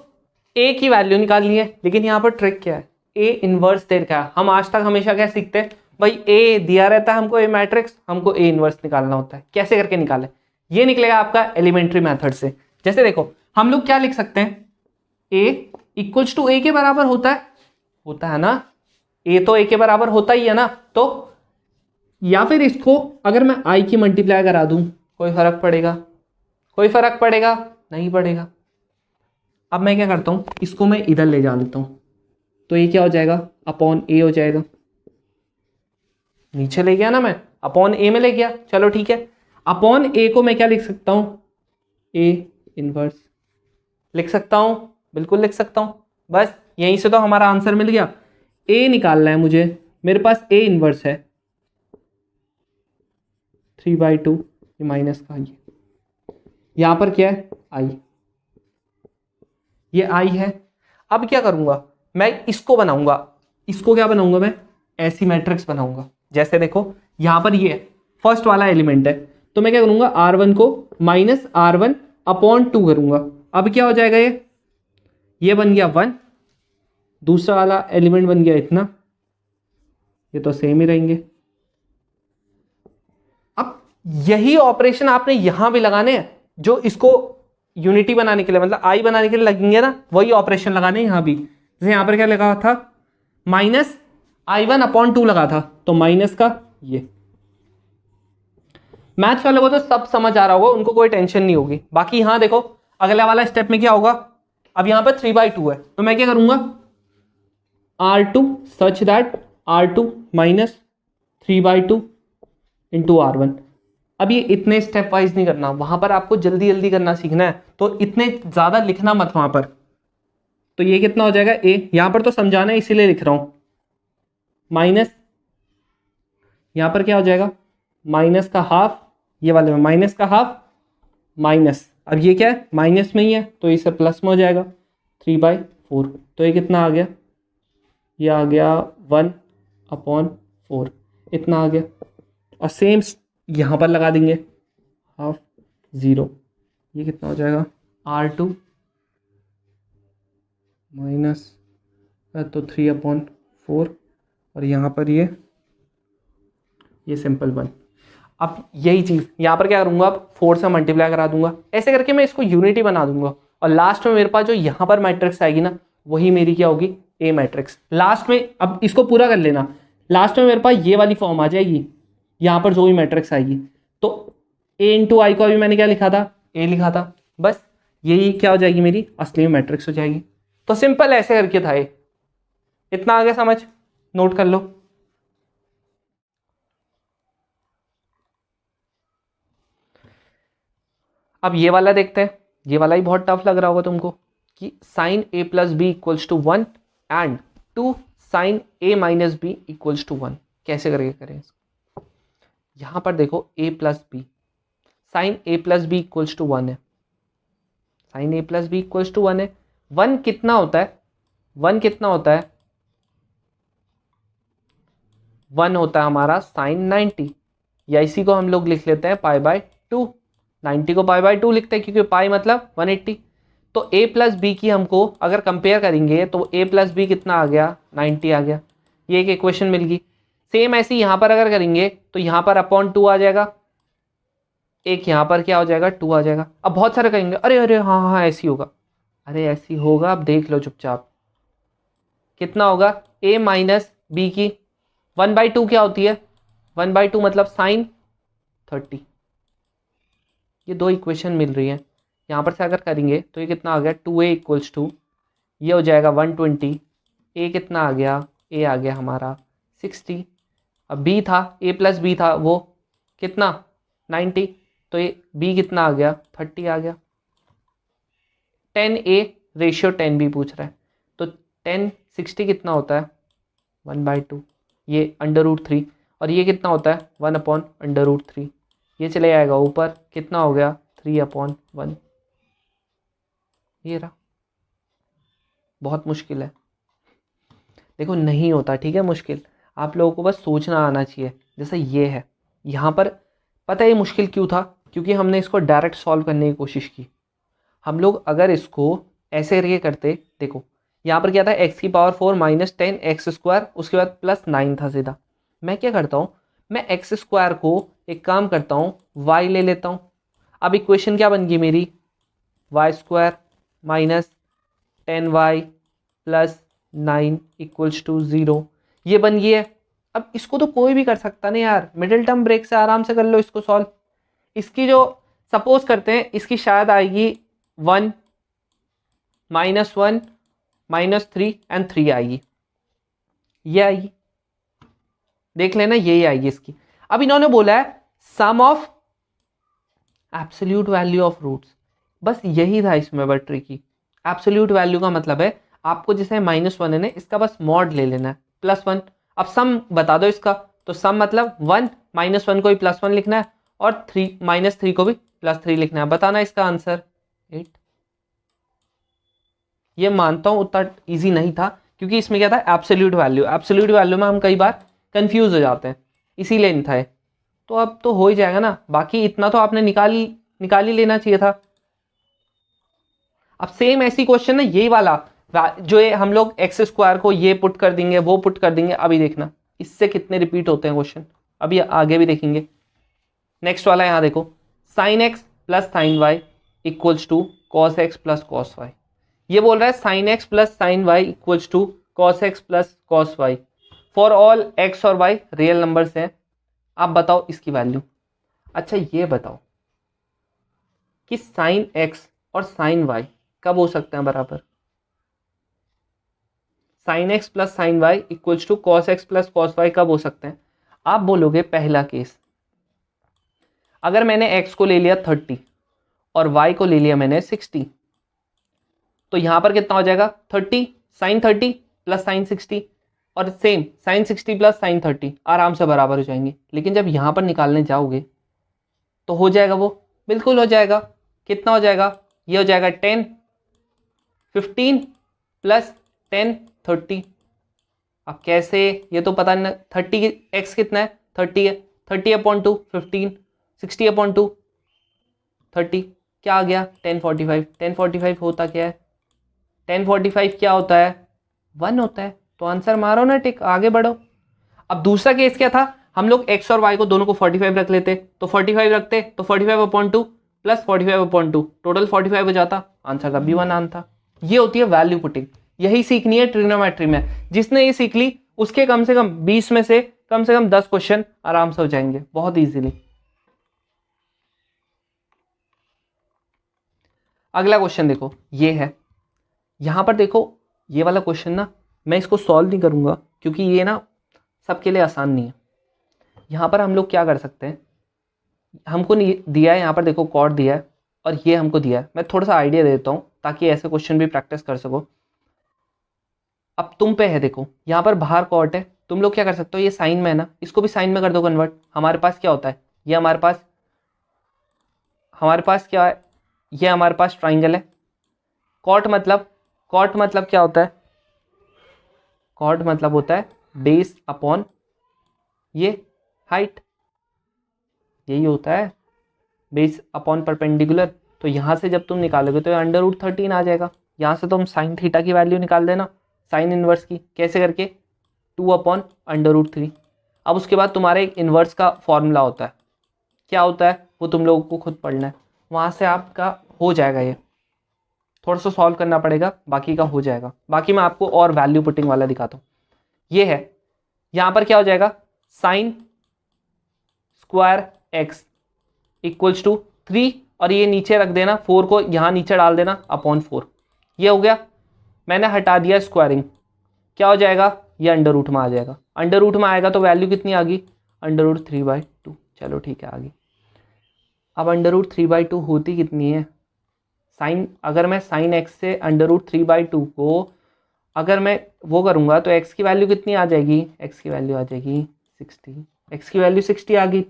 ए की वैल्यू निकालनी है, लेकिन यहाँ पर ट्रिक क्या है, ए इन्वर्स दे रखा है। हम आज तक हमेशा क्या सीखते हैं भाई, ए दिया रहता है हमको ए मैट्रिक्स, हमको ए इन्वर्स निकालना होता है। कैसे करके निकाले, ये निकलेगा आपका एलिमेंट्री मेथड से। जैसे देखो हम लोग क्या लिख सकते हैं, ए इक्वल्स टू ए के बराबर होता है ना, ए तो ए के बराबर होता ही है ना। तो या फिर इसको अगर मैं आई की मल्टीप्लाई करा दूं, कोई फर्क पड़ेगा, कोई फर्क पड़ेगा नहीं पड़ेगा। अब मैं क्या करता हूं, इसको मैं इधर ले जा लेता हूं, तो ये क्या हो जाएगा, अपॉन ए हो जाएगा। नीचे ले गया ना मैं, अपॉन ए में ले गया, चलो ठीक है। अपॉन ए को मैं क्या लिख सकता हूं, ए इनवर्स लिख सकता हूं, बिल्कुल लिख सकता हूं। बस यहीं से तो हमारा आंसर मिल गया। ए निकालना है मुझे, मेरे पास ए इनवर्स है 3/2, ये माइनस का, ये यहां पर क्या है आई, ये आई है। अब क्या करूंगा, मैं इसको बनाऊंगा, इसको क्या बनाऊंगा मैं, ऐसी मैट्रिक्स बनाऊंगा। जैसे देखो यहां पर ये फर्स्ट वाला एलिमेंट है, तो मैं क्या करूंगा, R1 को माइनस R1 अपॉन 2 करूंगा। अब क्या हो जाएगा, ये बन गया 1, दूसरा वाला एलिमेंट बन गया इतना, ये तो सेम ही रहेंगे। अब यही ऑपरेशन आपने यहां भी लगाने हैं, जो इसको यूनिटी बनाने के लिए, मतलब आई बनाने के लिए लगेंगे ना, वही ऑपरेशन लगाने यहां भी। जैसे यहां पर क्या लगा था, माइनस I1 अपॉन 2 लगा था, तो माइनस का ये। मैथ्स वालों को तो सब समझ आ रहा होगा, उनको कोई टेंशन नहीं होगी। बाकी यहां देखो अगला वाला स्टेप में क्या होगा, अब यहां पर 3/2 है, तो मैं क्या करूंगा, R2 such that R2 minus 3/2 into R1। अब ये इतने स्टेप वाइज नहीं करना, वहां पर आपको जल्दी जल्दी करना सीखना है, तो इतने ज्यादा लिखना मत वहां पर। तो ये कितना हो जाएगा, ए यहां पर तो समझाना है इसीलिए लिख रहा हूं, माइनस यहां पर क्या हो जाएगा, माइनस का हाफ, ये वाले में माइनस का हाफ माइनस, अब ये क्या है माइनस में ही है तो इसे प्लस में हो जाएगा 3/4। तो ये कितना आ गया, ये आ गया 1/4। 4, इतना आ गया। और सेम यहाँ पर लगा देंगे, हाफ 0, ये कितना हो जाएगा R2 माइनस तो 3/4, और यहाँ पर ये सिंपल 1। अब यही चीज़ यहाँ पर क्या करूँगा, अब 4 से मल्टीप्लाई करा दूंगा, ऐसे करके मैं इसको यूनिटी बना दूंगा। और लास्ट में मेरे पास जो यहाँ पर मैट्रिक्स आएगी ना, वही मेरी क्या होगी, ए मैट्रिक्स। लास्ट में अब इसको पूरा कर लेना, लास्ट में मेरे पास ये वाली फॉर्म आ जाएगी, यहाँ पर जो भी मैट्रिक्स आएगी। तो ए इंटू आई को अभी मैंने क्या लिखा था, ए लिखा था, बस यही क्या हो जाएगी, मेरी असली मैट्रिक्स हो जाएगी। तो सिंपल ऐसे करके था ये। इतना आगे समझ, नोट कर लो। अब ये वाला देखते हैं, ये वाला ही बहुत टफ लग रहा होगा तुमको, कि sine A plus B equals to 1 and 2 sine A minus B equals to 1। कैसे करके करें इसको, यहाँ पर देखो a plus B, sine A plus B equals to 1 है, sine A plus B equals to 1 है। 1 कितना होता है, 1 कितना होता है, 1 होता है हमारा साइन 90, या इसी को हम लोग लिख लेते हैं π/2। 90 को π/2 लिखते हैं क्योंकि पाई मतलब 180। तो a प्लस बी की हमको अगर कंपेयर करेंगे तो a प्लस बी कितना आ गया, 90 आ गया। ये एक इक्वेशन मिल गई। सेम ऐसी यहाँ पर अगर करेंगे तो यहाँ पर अपॉन 2 आ जाएगा, एक यहाँ पर क्या हो जाएगा, 2 आ जाएगा। अब बहुत सारे कहेंगे अरे अरे हाँ हाँ ऐसी होगा, अरे ऐसी होगा, अब देख लो चुपचाप। कितना होगा, a माइनस बी की 1/2 क्या होती है, 1/2 मतलब साइन 30। ये दो इक्वेशन मिल रही है, यहाँ पर से अगर करेंगे तो ये कितना आ गया, 2a इक्वल्स टू, ये हो जाएगा 120, a कितना आ गया, a आ गया हमारा 60। अब b था, a प्लस बी था वो कितना 90, तो ये b कितना आ गया 30 आ गया। 10a रेशियो 10b पूछ रहा है, तो 10 60 कितना होता है 1/2, ये √3, और ये कितना होता है 1/√3, ये चले जाएगा ऊपर, कितना हो गया 3/1। ये रहा, बहुत मुश्किल है, देखो नहीं होता, ठीक है मुश्किल, आप लोगों को बस सोचना आना चाहिए। जैसे ये है, यहाँ पर पता है ये मुश्किल क्यों था, क्योंकि हमने इसको डायरेक्ट सॉल्व करने की कोशिश की। हम लोग अगर इसको ऐसे करके करते, देखो यहाँ पर क्या था, x⁴ माइनस 10x², उसके बाद +9 था सीधा। मैं क्या करता हूँ, मैं x² को एक काम करता हूँ y ले लेता हूँ। अब इक्वेशन क्या बन गई मेरी, y² minus 10y plus 9 equals to 0, ये बन गई है। अब इसको तो कोई भी कर सकता नहीं यार, मिडिल टर्म ब्रेक से आराम से कर लो इसको सॉल्व। इसकी जो सपोज करते हैं, इसकी शायद आएगी 1 -1 -3 एंड 3 आएगी, ये आएगी, देख लेना यही आएगी इसकी। अब इन्होंने बोला है sum of absolute value of roots, बस यही था इसमें बट ट्रिकी। एब्सोल्यूट वैल्यू का मतलब है आपको जैसे -1 है ना, इसका बस मॉड ले लेना है +1। अब सम बता दो इसका, तो सम मतलब 1 -1 को भी +1 लिखना है और -3 को भी +3 लिखना है। बताना इसका आंसर 8। ये मानता हूँ उतना इजी नहीं था, क्योंकि इसमें क्या था एब्सोल्यूट वैल्यू, एब्सोल्यूट वैल्यू में हम कई बार कंफ्यूज हो जाते हैं, इसीलिए नहीं था। तो अब तो हो ही जाएगा ना, बाकी इतना तो आपने निकाल ही लेना चाहिए था। अब सेम ऐसी क्वेश्चन है यही वाला, जो है हम लोग x² को ये पुट कर देंगे, वो पुट कर देंगे। अभी देखना इससे कितने रिपीट होते हैं क्वेश्चन, अभी आगे भी देखेंगे। नेक्स्ट वाला यहाँ देखो, sin x plus sine Y equals to cos x plus cos y। ये बोल रहा है sin x plus sine Y equals to cos x plus cos y for all x और y रियल नंबर्स हैं। आप बताओ इसकी वैल्यू। अच्छा ये बताओ कि sin x और sin y कब हो सकते हैं बराबर। sin x plus sine Y equals to cos x plus cos y कब हो सकते हैं। आप बोलोगे पहला केस, अगर मैंने x को ले लिया 30 और y को ले लिया मैंने 60, तो यहां पर कितना हो जाएगा 30 sin 30 प्लस sin 60, और सेम sin 60 प्लस sin 30 आराम से बराबर हो जाएंगे। लेकिन जब यहां पर निकालने जाओगे तो हो जाएगा, वो बिल्कुल हो जाएगा। कितना हो जाएगा, ये हो जाएगा 10 15 प्लस 10 30। अब कैसे, ये तो पता नहीं। 30 एक्स कितना है, 30 है, 30/2 15, 60/2 30, क्या आ गया 1045। 1045 होता क्या है, 1045 क्या होता है, 1 होता है। तो आंसर मारो ना टिक, आगे बढ़ो। अब दूसरा केस क्या था, हम लोग x और y को दोनों को 45 रख लेते, तो 45 रखते तो 45/2 प्लस 45/2 टोटल 45 हो जाता, आंसर तब भी 1 आना था। ये होती है वैल्यू पुटिंग, यही सीखनी है ट्रिग्नोमेट्री में। जिसने ये सीख ली उसके कम से कम 20 में से कम 10 क्वेश्चन आराम से हो जाएंगे बहुत इजीली। अगला क्वेश्चन देखो, ये है, यहां पर देखो ये वाला क्वेश्चन ना मैं इसको सॉल्व नहीं करूंगा क्योंकि ये ना सबके लिए आसान नहीं है। यहां पर हम लोग क्या कर सकते हैं, हमको दिया है यहाँ पर देखो कॉर्ड दिया है और ये हमको दिया है, मैं थोड़ा सा आइडिया दे देता हूँ ताकि ऐसे क्वेश्चन भी प्रैक्टिस कर सको। अब तुम पे है, देखो यहाँ पर बाहर कॉर्ड है, तुम लोग क्या कर सकते हो, ये साइन में है ना, इसको भी साइन में कर दो कन्वर्ट। हमारे पास क्या होता है, ये हमारे पास क्या है, ये हमारे पास ट्राइंगल है। कॉट मतलब क्या होता है, कॉट मतलब होता है बेस अपॉन ये हाइट, यही होता है बेस अपॉन परपेंडिकुलर। तो यहाँ से जब तुम निकालोगे तो √13 आ जाएगा। यहाँ से तुम साइन थीटा की वैल्यू निकाल देना, साइन इनवर्स की, कैसे करके 2/√3। अब उसके बाद तुम्हारे एक इन्वर्स का फॉर्मूला होता है, क्या होता है वो तुम लोगों को खुद पढ़ना है, वहाँ से आपका हो जाएगा। ये थोड़ा सा सॉल्व करना पड़ेगा, बाकी का हो जाएगा। बाकी मैं आपको और वैल्यू पुटिंग वाला दिखाता हूँ। ये है, यहाँ पर क्या हो जाएगा, sine square X equals to 3 और ये नीचे रख देना, 4 को यहाँ नीचे डाल देना अपॉन 4। ये हो गया, मैंने हटा दिया स्क्वायरिंग, क्या हो जाएगा, ये अंडर रूट में आ जाएगा। अंडर रूट में आएगा तो वैल्यू कितनी आ गई, √3/2। चलो ठीक है, आ गई। अब √3/2 होती कितनी है, साइन, अगर मैं साइन एक्स से √3/2 को अगर मैं वो करूँगा तो एक्स की वैल्यू कितनी आ जाएगी, एक्स की वैल्यू आ जाएगी 60। एक्स की वैल्यू 60 आ गई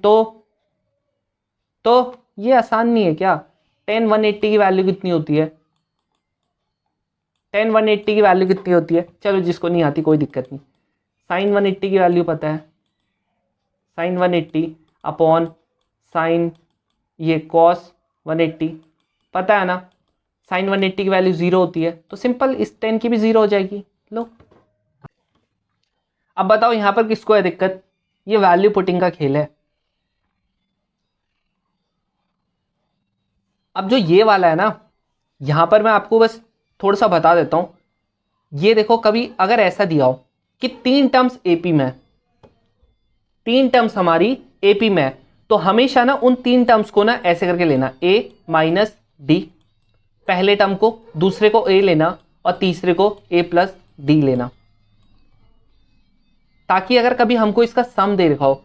तो ये आसान नहीं है क्या, 10/180 की वैल्यू कितनी होती है, 10/180 की वैल्यू कितनी होती है, चलो जिसको नहीं आती कोई दिक्कत नहीं। साइन 180 की वैल्यू पता है, साइन 180 अपॉन साइन ये कॉस 180 पता है ना, साइन 180 की वैल्यू 0 होती है, तो सिंपल इस 10 की भी 0 हो जाएगी। लो अब बताओ यहां पर किसको है दिक्कत, ये वैल्यू पुटिंग का खेल है। अब जो ये वाला है ना, यहां पर मैं आपको बस थोड़ा सा बता देता हूं। ये देखो, कभी अगर ऐसा दिया हो कि 3 टर्म्स एपी में, 3 टर्म्स हमारी एपी में, तो हमेशा ना उन 3 टर्म्स को ना ऐसे करके लेना, a - d, पहले टर्म को, दूसरे को a लेना और तीसरे को a + d लेना, ताकि अगर कभी हमको इसका सम दे रखा हो।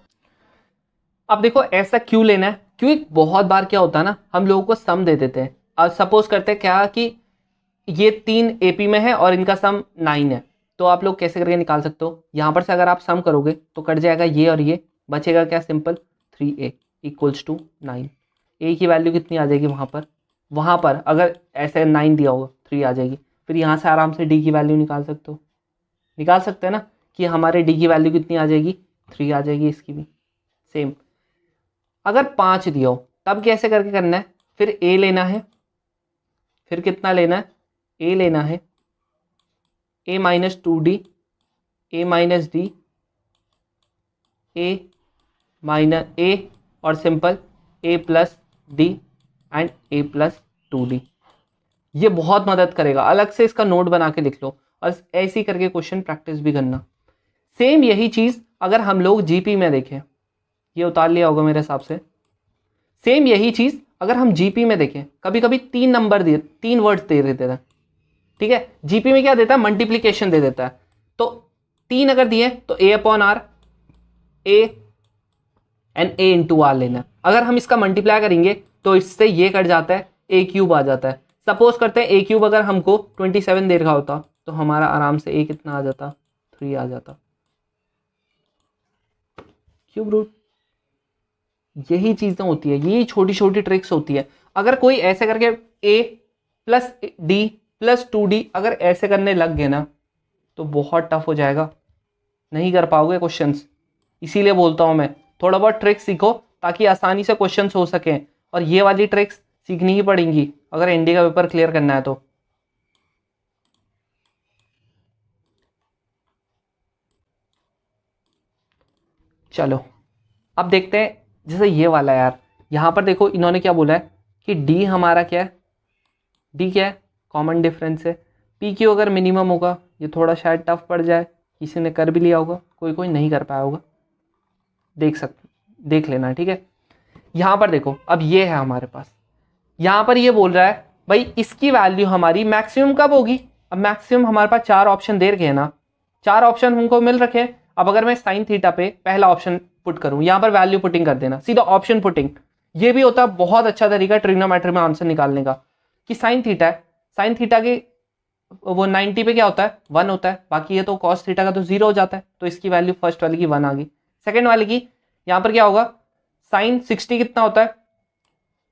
अब देखो ऐसा क्यों लेना है, क्योंकि बहुत बार क्या होता है ना, हम लोगों को सम दे देते हैं। अब सपोज करते हैं क्या कि ये 3 एपी में है और इनका सम 9 है, तो आप लोग कैसे करके निकाल सकते हो, यहां पर से अगर आप सम करोगे तो कट जाएगा ये और ये, बचेगा क्या, सिंपल 3a = 9। a की वैल्यू कितनी आ जाएगी, वहां पर अगर ऐसे 9 दिया होगा 3 आ जाएगी। फिर यहाँ से आराम से d की वैल्यू निकाल सकते हैं ना, कि हमारे d की वैल्यू कितनी आ जाएगी, 3 आ जाएगी। इसकी भी सेम, अगर 5 दिया हो तब कैसे करके करना है, फिर a लेना है, फिर कितना लेना है, a लेना है, a - 2d, a - d, a और simple a + d and a + 2d। ये बहुत मदद करेगा, अलग से इसका नोट बना के लिख लो और ऐसे ही करके क्वेश्चन प्रैक्टिस भी करना। सेम यही चीज अगर हम लोग जीपी में देखें, ये उतार लिया होगा मेरे हिसाब से। सेम यही चीज अगर हम जीपी में देखें, कभी कभी 3 वर्ड्स दे देते हैं, ठीक है, जीपी में क्या देता है, मल्टीप्लीकेशन दे देता है। तो 3 अगर दिए तो a/r, a and a × r लेना। अगर हम इसका मल्टीप्लाई करेंगे तो इससे ये कट जाता है, a³ आ जाता है। सपोज करते हैं a³ अगर हमको 27 दे रखा होता तो हमारा आराम से a कितना आ जाता, 3 आ जाता, क्यूब रूट। यही चीजें होती है, यही छोटी छोटी ट्रिक्स होती है। अगर कोई ऐसे करके a + d + 2d अगर ऐसे करने लग गए ना तो बहुत टफ हो जाएगा। नहीं कर पाओगे क्वेश्चंस। इसीलिए बोलता हूँ मैं थोड़ा बहुत ट्रिक्स सीखो ताकि आसानी से क्वेश्चंस हो सकें, और ये वाली ट्रिक्स सीखनी ही पड़ेंगी अगर एनडीए का पेपर क्लियर करना है तो। चलो अब देखते हैं, जैसे ये वाला यार, यहाँ पर देखो इन्होंने क्या बोला है कि डी हमारा क्या है, डी क्या है, कॉमन डिफरेंस है। पी क्यू अगर मिनिमम होगा, ये थोड़ा शायद टफ पड़ जाए, किसी ने कर भी लिया होगा, कोई कोई नहीं कर पाया होगा, देख लेना, ठीक है। यहाँ पर देखो अब ये है हमारे पास, यहाँ पर ये बोल रहा है भाई इसकी वैल्यू हमारी मैक्सिमम कब होगी। अब मैक्सिमम हमारे पास 4 ऑप्शन दे रखे हैं ना, 4 ऑप्शन हमको मिल रखे हैं। अब अगर मैं साइन थीटा पे पहला ऑप्शन पुट करूं, यहाँ पर वैल्यू पुटिंग कर देना, सीधा ऑप्शन पुटिंग। ये भी होता है बहुत अच्छा तरीका ट्रिग्नोमेट्री में आंसर निकालने का, कि साइन थीटा है, साइन थीटा की वो 90 पे क्या होता है, 1 होता है, बाकी ये तो कॉस थीटा का तो 0 हो जाता है, तो इसकी वैल्यू फर्स्ट वाले की 1 आ गई। सेकेंड वाले की यहाँ पर क्या होगा, साइन 60 कितना होता है,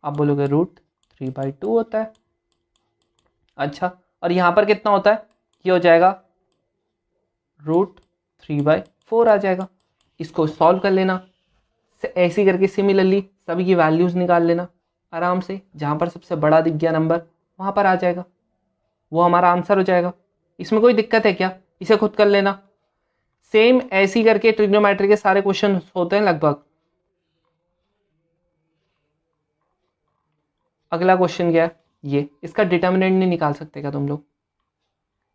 आप बोलोगे √3/2 होता है। अच्छा, और यहाँ पर कितना होता है, ये हो जाएगा √3/4 आ जाएगा। इसको सॉल्व कर लेना, ऐसे करके सिमिलरली सभी की वैल्यूज निकाल लेना आराम से, जहाँ पर सबसे बड़ा दिख गया नंबर वहाँ पर आ जाएगा, वो हमारा आंसर हो जाएगा। इसमें कोई दिक्कत है क्या, इसे खुद कर लेना। सेम ऐसी करके ट्रिग्नोमेट्री के सारे क्वेश्चन होते हैं लगभग। अगला क्वेश्चन क्या है, ये इसका डिटर्मिनेंट नहीं निकाल सकते क्या तुम लोग,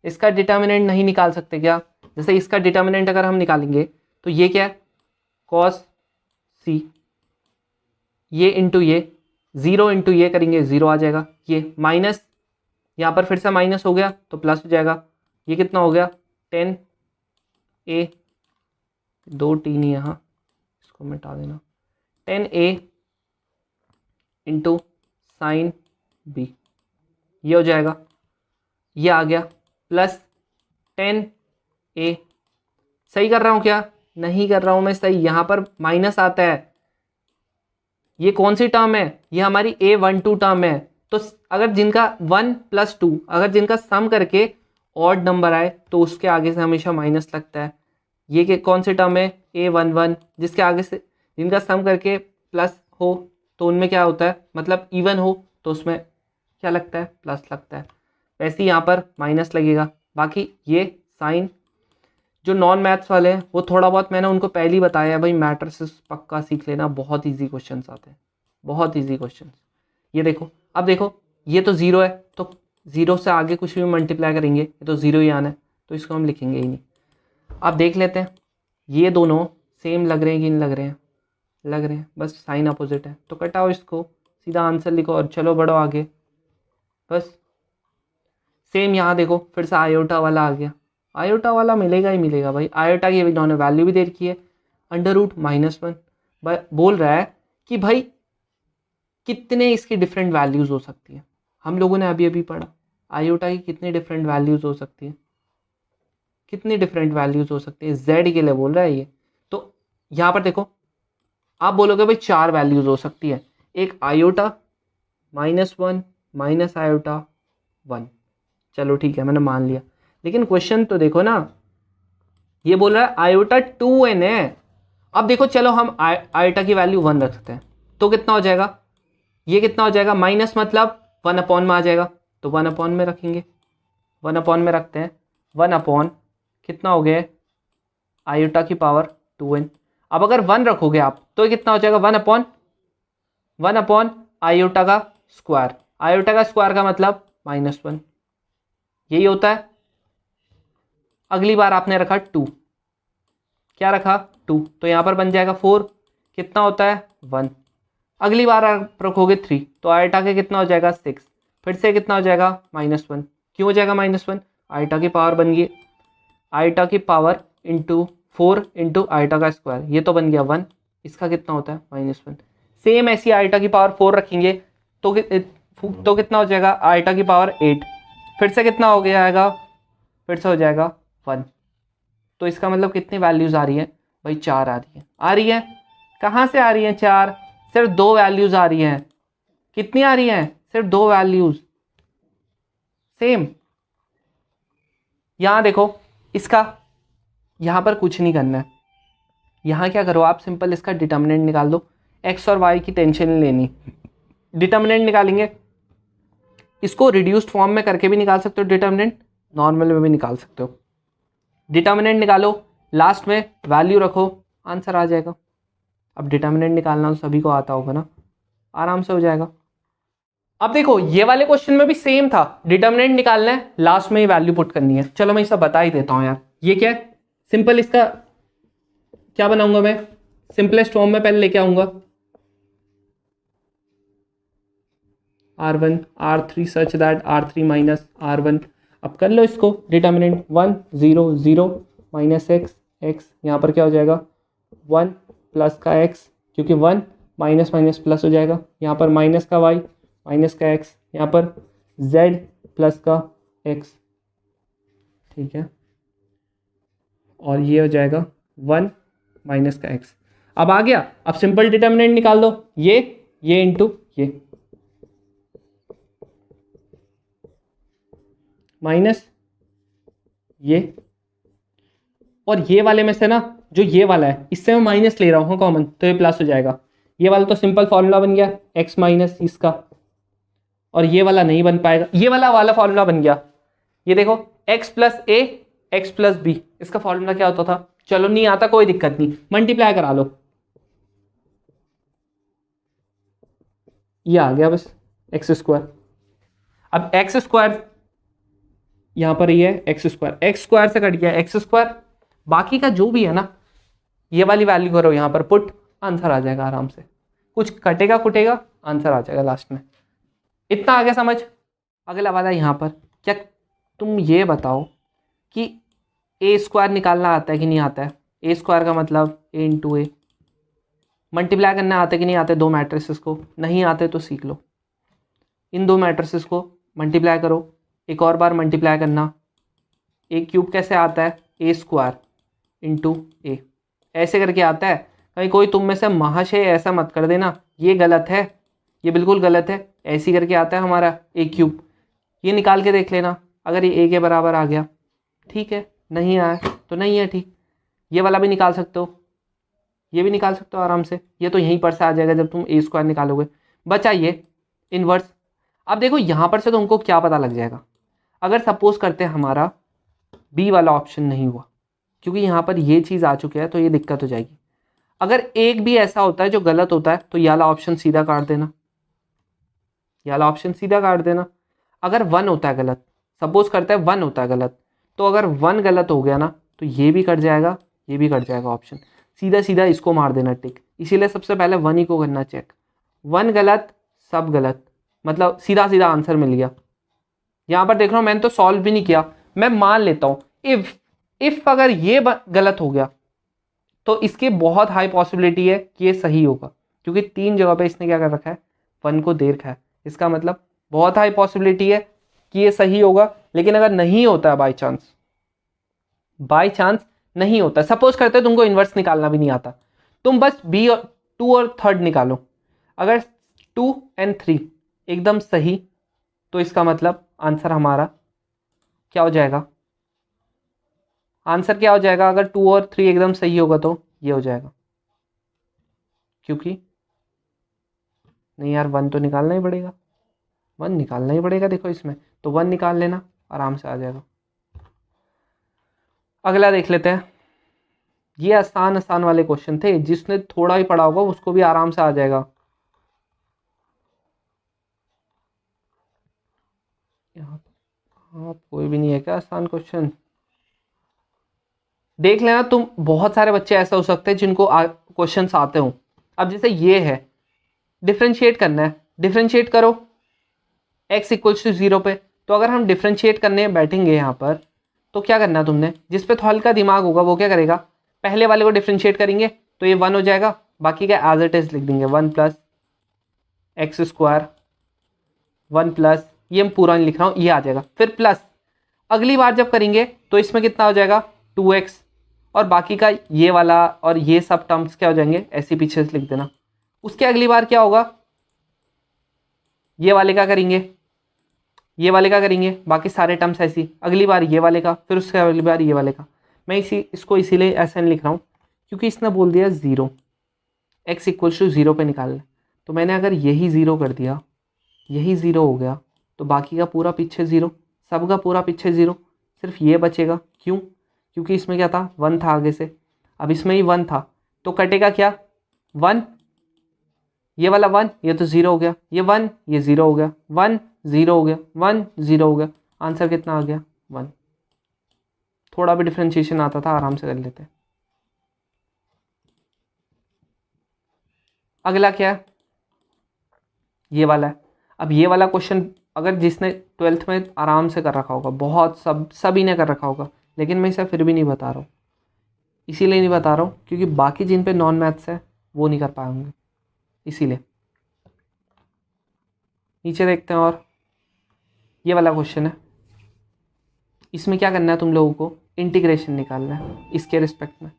इसका डिटर्मिनेंट नहीं निकाल सकते क्या। जैसे इसका डिटर्मिनेंट अगर हम निकालेंगे तो ये क्या है, cos c, ये इंटू ये, 0 इंटू ये करेंगे 0 आ जाएगा, ये माइनस, यहाँ पर फिर से माइनस हो गया तो प्लस हो जाएगा, ये कितना हो गया 10a, 2 t नहीं यहाँ, इसको मिटा देना, 10a इंटू साइन b, ये हो जाएगा, ये आ गया प्लस 10a। सही कर रहा हूँ क्या, नहीं कर रहा हूँ मैं सही, यहाँ पर माइनस आता है। ये कौन सी टर्म है, ये हमारी a12 टर्म है। तो अगर जिनका 1 + 2, अगर जिनका सम करके ऑड नंबर आए तो उसके आगे से हमेशा माइनस लगता है। ये कौन सी टर्म है, a11, जिसके आगे से जिनका सम करके प्लस हो तो उनमें क्या होता है, मतलब इवन हो तो उसमें क्या लगता है, प्लस लगता है। वैसे ही यहाँ पर माइनस लगेगा। बाकी ये साइन, जो नॉन मैथ्स वाले हैं वो थोड़ा बहुत मैंने उनको पहले ही बताया है भाई, मैट्रिसेस पक्का सीख लेना, बहुत इजी क्वेश्चंस आते हैं, बहुत इजी क्वेश्चंस। ये देखो, अब देखो ये तो 0 है, तो 0 से आगे कुछ भी मल्टीप्लाई करेंगे ये तो 0 ही आना है, तो इसको हम लिखेंगे ही नहीं। अब देख लेते हैं ये दोनों सेम लग रहे हैं कि नहीं लग रहे हैं, लग रहे हैं, बस साइन अपोजिट है तो कटाओ इसको, सीधा आंसर लिखो और चलो बढ़ो आगे। बस सेम यहाँ देखो फिर से आयोटा वाला आ गया, आयोटा वाला मिलेगा ही मिलेगा भाई, आयोटा की इन्होंने वैल्यू भी दे रखी है √-1। बोल रहा है कि भाई कितने इसकी डिफरेंट वैल्यूज हो सकती है। हम लोगों ने अभी अभी पढ़ा आयोटा की कितनी डिफरेंट वैल्यूज हो सकती है, कितनी डिफरेंट वैल्यूज हो सकती है, जेड के लिए बोल रहा है ये। तो यहाँ पर देखो आप बोलोगे भाई 4 वैल्यूज हो सकती है, एक आयोटा -1 माइनस आयोटा 1, चलो ठीक है मैंने मान लिया, लेकिन क्वेश्चन तो देखो ना, ये बोल रहा है आयोटा 2n है। अब देखो चलो हम आयोटा की वैल्यू 1 रखते हैं तो कितना हो जाएगा, ये कितना हो जाएगा, माइनस मतलब 1/, में आ जाएगा, तो 1/, में रखेंगे, 1/, में रखते हैं, 1/, कितना हो गया आयोटा की पावर 2n। अब अगर 1 रखोगे आप तो ये कितना हो जाएगा, 1/, आयोटा का स्क्वायर, आयोटा का स्क्वायर का मतलब -1, यही होता है। अगली बार आपने रखा 2, क्या रखा 2, तो यहाँ पर बन जाएगा 4, कितना होता है 1। अगली बार आप रखोगे 3 तो आयोटा के कितना हो जाएगा 6, फिर से कितना हो जाएगा -1, क्यों हो जाएगा -1, आयोटा की पावर बन गई, आयोटा की पावर इंटू 4 इंटू आयोटा का स्क्वायर, ये तो बन गया 1, इसका कितना होता है -1। सेम ऐसी आयोटा की पावर 4 रखेंगे तो कितना हो जाएगा आयोटा की पावर 8, फिर से कितना हो गया आएगा, फिर से हो जाएगा 1। तो इसका मतलब कितनी वैल्यूज आ रही है भाई, 4 आ रही है, आ रही है, कहाँ से आ रही है 4, सिर्फ 2 वैल्यूज आ रही हैं। कितनी आ रही हैं, सिर्फ 2 वैल्यूज। सेम यहाँ देखो इसका यहाँ पर कुछ नहीं करना है, यहाँ क्या करो आप सिंपल इसका डिटर्मिनेंट निकाल दो, एक्स और वाई की टेंशन नहीं लेनी। डिटर्मिनेंट निकालेंगे, इसको रिड्यूस्ड फॉर्म में करके भी निकाल सकते हो, डिटर्मिनेंट नॉर्मल में भी निकाल सकते हो। डिटर्मिनेंट निकालो, लास्ट में वैल्यू रखो, आंसर आ जाएगा। अब डिटर्मिनेंट निकालना तो सभी को आता होगा ना, आराम से हो जाएगा। अब देखो ये वाले क्वेश्चन में भी सेम था, डिटर्मिनेंट निकालना है, लास्ट में ही वैल्यू पुट करनी है। चलो मैं इसे बता ही देता हूँ यार। ये क्या है, सिंपल इसका क्या बनाऊंगा मैं, सिंपलेस्ट फॉर्म में पहले लेके आऊंगा R1 R3 such that R3 minus R1। अब कर लो इसको, डिटर्मिनेंट 1 0 0 माइनस एक्स एक्स, यहाँ पर क्या हो जाएगा 1 प्लस का x, क्योंकि 1 माइनस माइनस प्लस हो जाएगा, यहाँ पर माइनस का y माइनस का x, यहाँ पर z प्लस का x, ठीक है, और ये हो जाएगा 1 माइनस का x। अब आ गया, अब सिंपल डिटर्मिनेंट निकाल दो, ये इंटू ये माइनस ये, और ये वाले में से ना जो ये वाला है इससे मैं माइनस ले रहा हूँ कॉमन, तो ये प्लस हो जाएगा। ये वाला तो सिंपल फॉर्मूला बन गया x माइनस इसका, और ये वाला नहीं बन पाएगा, ये वाला फॉर्मूला बन गया। ये देखो x plus a x plus b, इसका फॉर्मूला क्या होता था, चलो नहीं आता कोई दिक्कत नहीं, मल्टीप्लाई करा लो, ये आ गया बस एक्स स्क्वायर। अब एक्स स्क्वायर यहाँ पर ये है एक्स स्क्वायर से कट गया एक्स स्क्वायर, बाकी का जो भी है ना ये वाली वैल्यू करो यहाँ पर पुट, आंसर आ जाएगा आराम से, कुछ कटेगा कुटेगा आंसर आ जाएगा लास्ट में। इतना आगे समझ। अगला वाला यहाँ पर, क्या तुम ये बताओ कि ए स्क्वायर निकालना आता है कि नहीं आता है, ए स्क्वायर का मतलब ए इंटू ए, मल्टीप्लाई करना आते कि नहीं आते, दो मैट्रिसेस को, नहीं आते तो सीख लो, इन दो मैट्रिसेस को मल्टीप्लाई करो, एक और बार मल्टीप्लाई करना, ए क्यूब कैसे आता है, ए स्क्वायर इंटू ए, ऐसे करके आता है। कहीं कोई तुम में से महाशय ऐसा मत कर देना ये गलत है, ये बिल्कुल गलत है, ऐसी करके आता है हमारा ए क्यूब। ये निकाल के देख लेना, अगर ये ए के बराबर आ गया ठीक है, नहीं आया तो नहीं है, ठीक। ये वाला भी निकाल सकते हो, ये भी निकाल सकते हो आराम से, ये तो यहीं पर से आ जाएगा जब तुम ए स्क्वायर निकालोगे। बचा ये इन्वर्स। अब देखो यहाँ पर से तुमको क्या पता लग जाएगा, अगर सपोज करते हैं हमारा बी वाला ऑप्शन नहीं हुआ, क्योंकि यहाँ पर ये चीज़ आ चुकी है तो ये दिक्कत हो जाएगी। अगर एक भी ऐसा होता है जो गलत होता है तो ये वाला ऑप्शन सीधा काट देना, ये वाला ऑप्शन सीधा काट देना। अगर 1 होता है गलत, सपोज करते हैं 1 होता है गलत, तो अगर 1 गलत हो गया ना तो ये भी कट जाएगा, ये भी कट जाएगा ऑप्शन, सीधा सीधा इसको मार देना टिक। इसीलिए सबसे पहले 1 ही को करना चेक, 1 गलत सब गलत, मतलब सीधा सीधा आंसर मिल गया। यहाँ पर देख रहा हूँ मैंने तो सॉल्व भी नहीं किया, मैं मान लेता हूँ इफ अगर ये गलत हो गया तो इसकी बहुत हाई पॉसिबिलिटी है कि ये सही होगा, क्योंकि 3 जगह पे इसने क्या कर रखा है, 1 को दे रखा है, इसका मतलब बहुत हाई पॉसिबिलिटी है कि ये सही होगा। लेकिन अगर नहीं होता है बाई चांस नहीं होता, सपोज करते हैं तुमको इन्वर्स निकालना भी नहीं आता, तुम बस बी और 2 और 3 निकालो, अगर 2 और 3 एकदम सही तो इसका मतलब आंसर हमारा क्या हो जाएगा, आंसर क्या हो जाएगा, अगर 2 और 3 एकदम सही होगा तो ये हो जाएगा, क्योंकि नहीं यार 1 तो निकालना ही पड़ेगा, 1 निकालना ही पड़ेगा, देखो इसमें तो 1 निकाल लेना आराम से आ जाएगा। अगला देख लेते हैं, ये आसान वाले क्वेश्चन थे, जिसने थोड़ा ही पढ़ा होगा उसको भी आराम से आ जाएगा। यहाँ कोई भी नहीं है क्या आसान क्वेश्चन, देख लेना तुम, बहुत सारे बच्चे ऐसे हो सकते हैं जिनको क्वेश्चंस आते हो। अब जैसे ये है, डिफरेंशिएट करना है, डिफरेंशिएट करो x इक्वल्स टू 0 पे, तो अगर हम डिफरेंशिएट करने बैठेंगे यहाँ पर तो क्या करना है तुमने, जिस पे थोड़ा हल्का दिमाग होगा वो क्या करेगा, पहले वाले को डिफरेंशिएट करेंगे तो ये 1 हो जाएगा, बाकी का एज इट इज लिख देंगे 1 प्लस एक्स स्क्वायर 1 प्लस, ये मैं पूरा नहीं लिख रहा हूँ, ये आ जाएगा, फिर प्लस अगली बार जब करेंगे तो इसमें कितना हो जाएगा 2x, और बाकी का ये वाला और ये सब टर्म्स क्या हो जाएंगे, ऐसे पीछे से लिख देना। उसके अगली बार क्या होगा, ये वाले का करेंगे, ये वाले का करेंगे, बाकी सारे टर्म्स ऐसी, अगली बार ये वाले का, फिर उसके अगली बार ये वाले का। मैं इसको इसीलिए ऐसा नहीं लिख रहा हूँ क्योंकि इसने बोल दिया 0, x इक्वल्स टू 0 पे निकालना। तो मैंने अगर यही 0 कर दिया, यही 0 हो गया, तो बाकी का पूरा पीछे 0, सब का पूरा पीछे 0, सिर्फ ये बचेगा। क्यों? क्योंकि इसमें क्या था, 1 था आगे से, अब इसमें ही 1 था, तो कटेगा क्या, 1, ये वाला 1, ये तो 0 हो गया, ये 1, ये 0 हो गया, 1 0 हो गया, 1 0 हो गया। आंसर कितना आ गया, 1। थोड़ा भी डिफ्रेंशिएशन आता था, आराम से कर लेते। अगला क्या है, ये वाला है। अब ये वाला क्वेश्चन अगर जिसने 12th में आराम से कर रखा होगा, बहुत सभी ने कर रखा होगा, लेकिन मैं इसे फिर भी नहीं बता रहा हूँ। इसीलिए नहीं बता रहा हूँ क्योंकि बाकी जिन पे नॉन मैथ्स है वो नहीं कर पाएंगे, इसीलिए। नीचे देखते हैं, और ये वाला क्वेश्चन है। इसमें क्या करना है तुम लोगों को, इंटीग्रेशन निकालना है इसके रिस्पेक्ट में।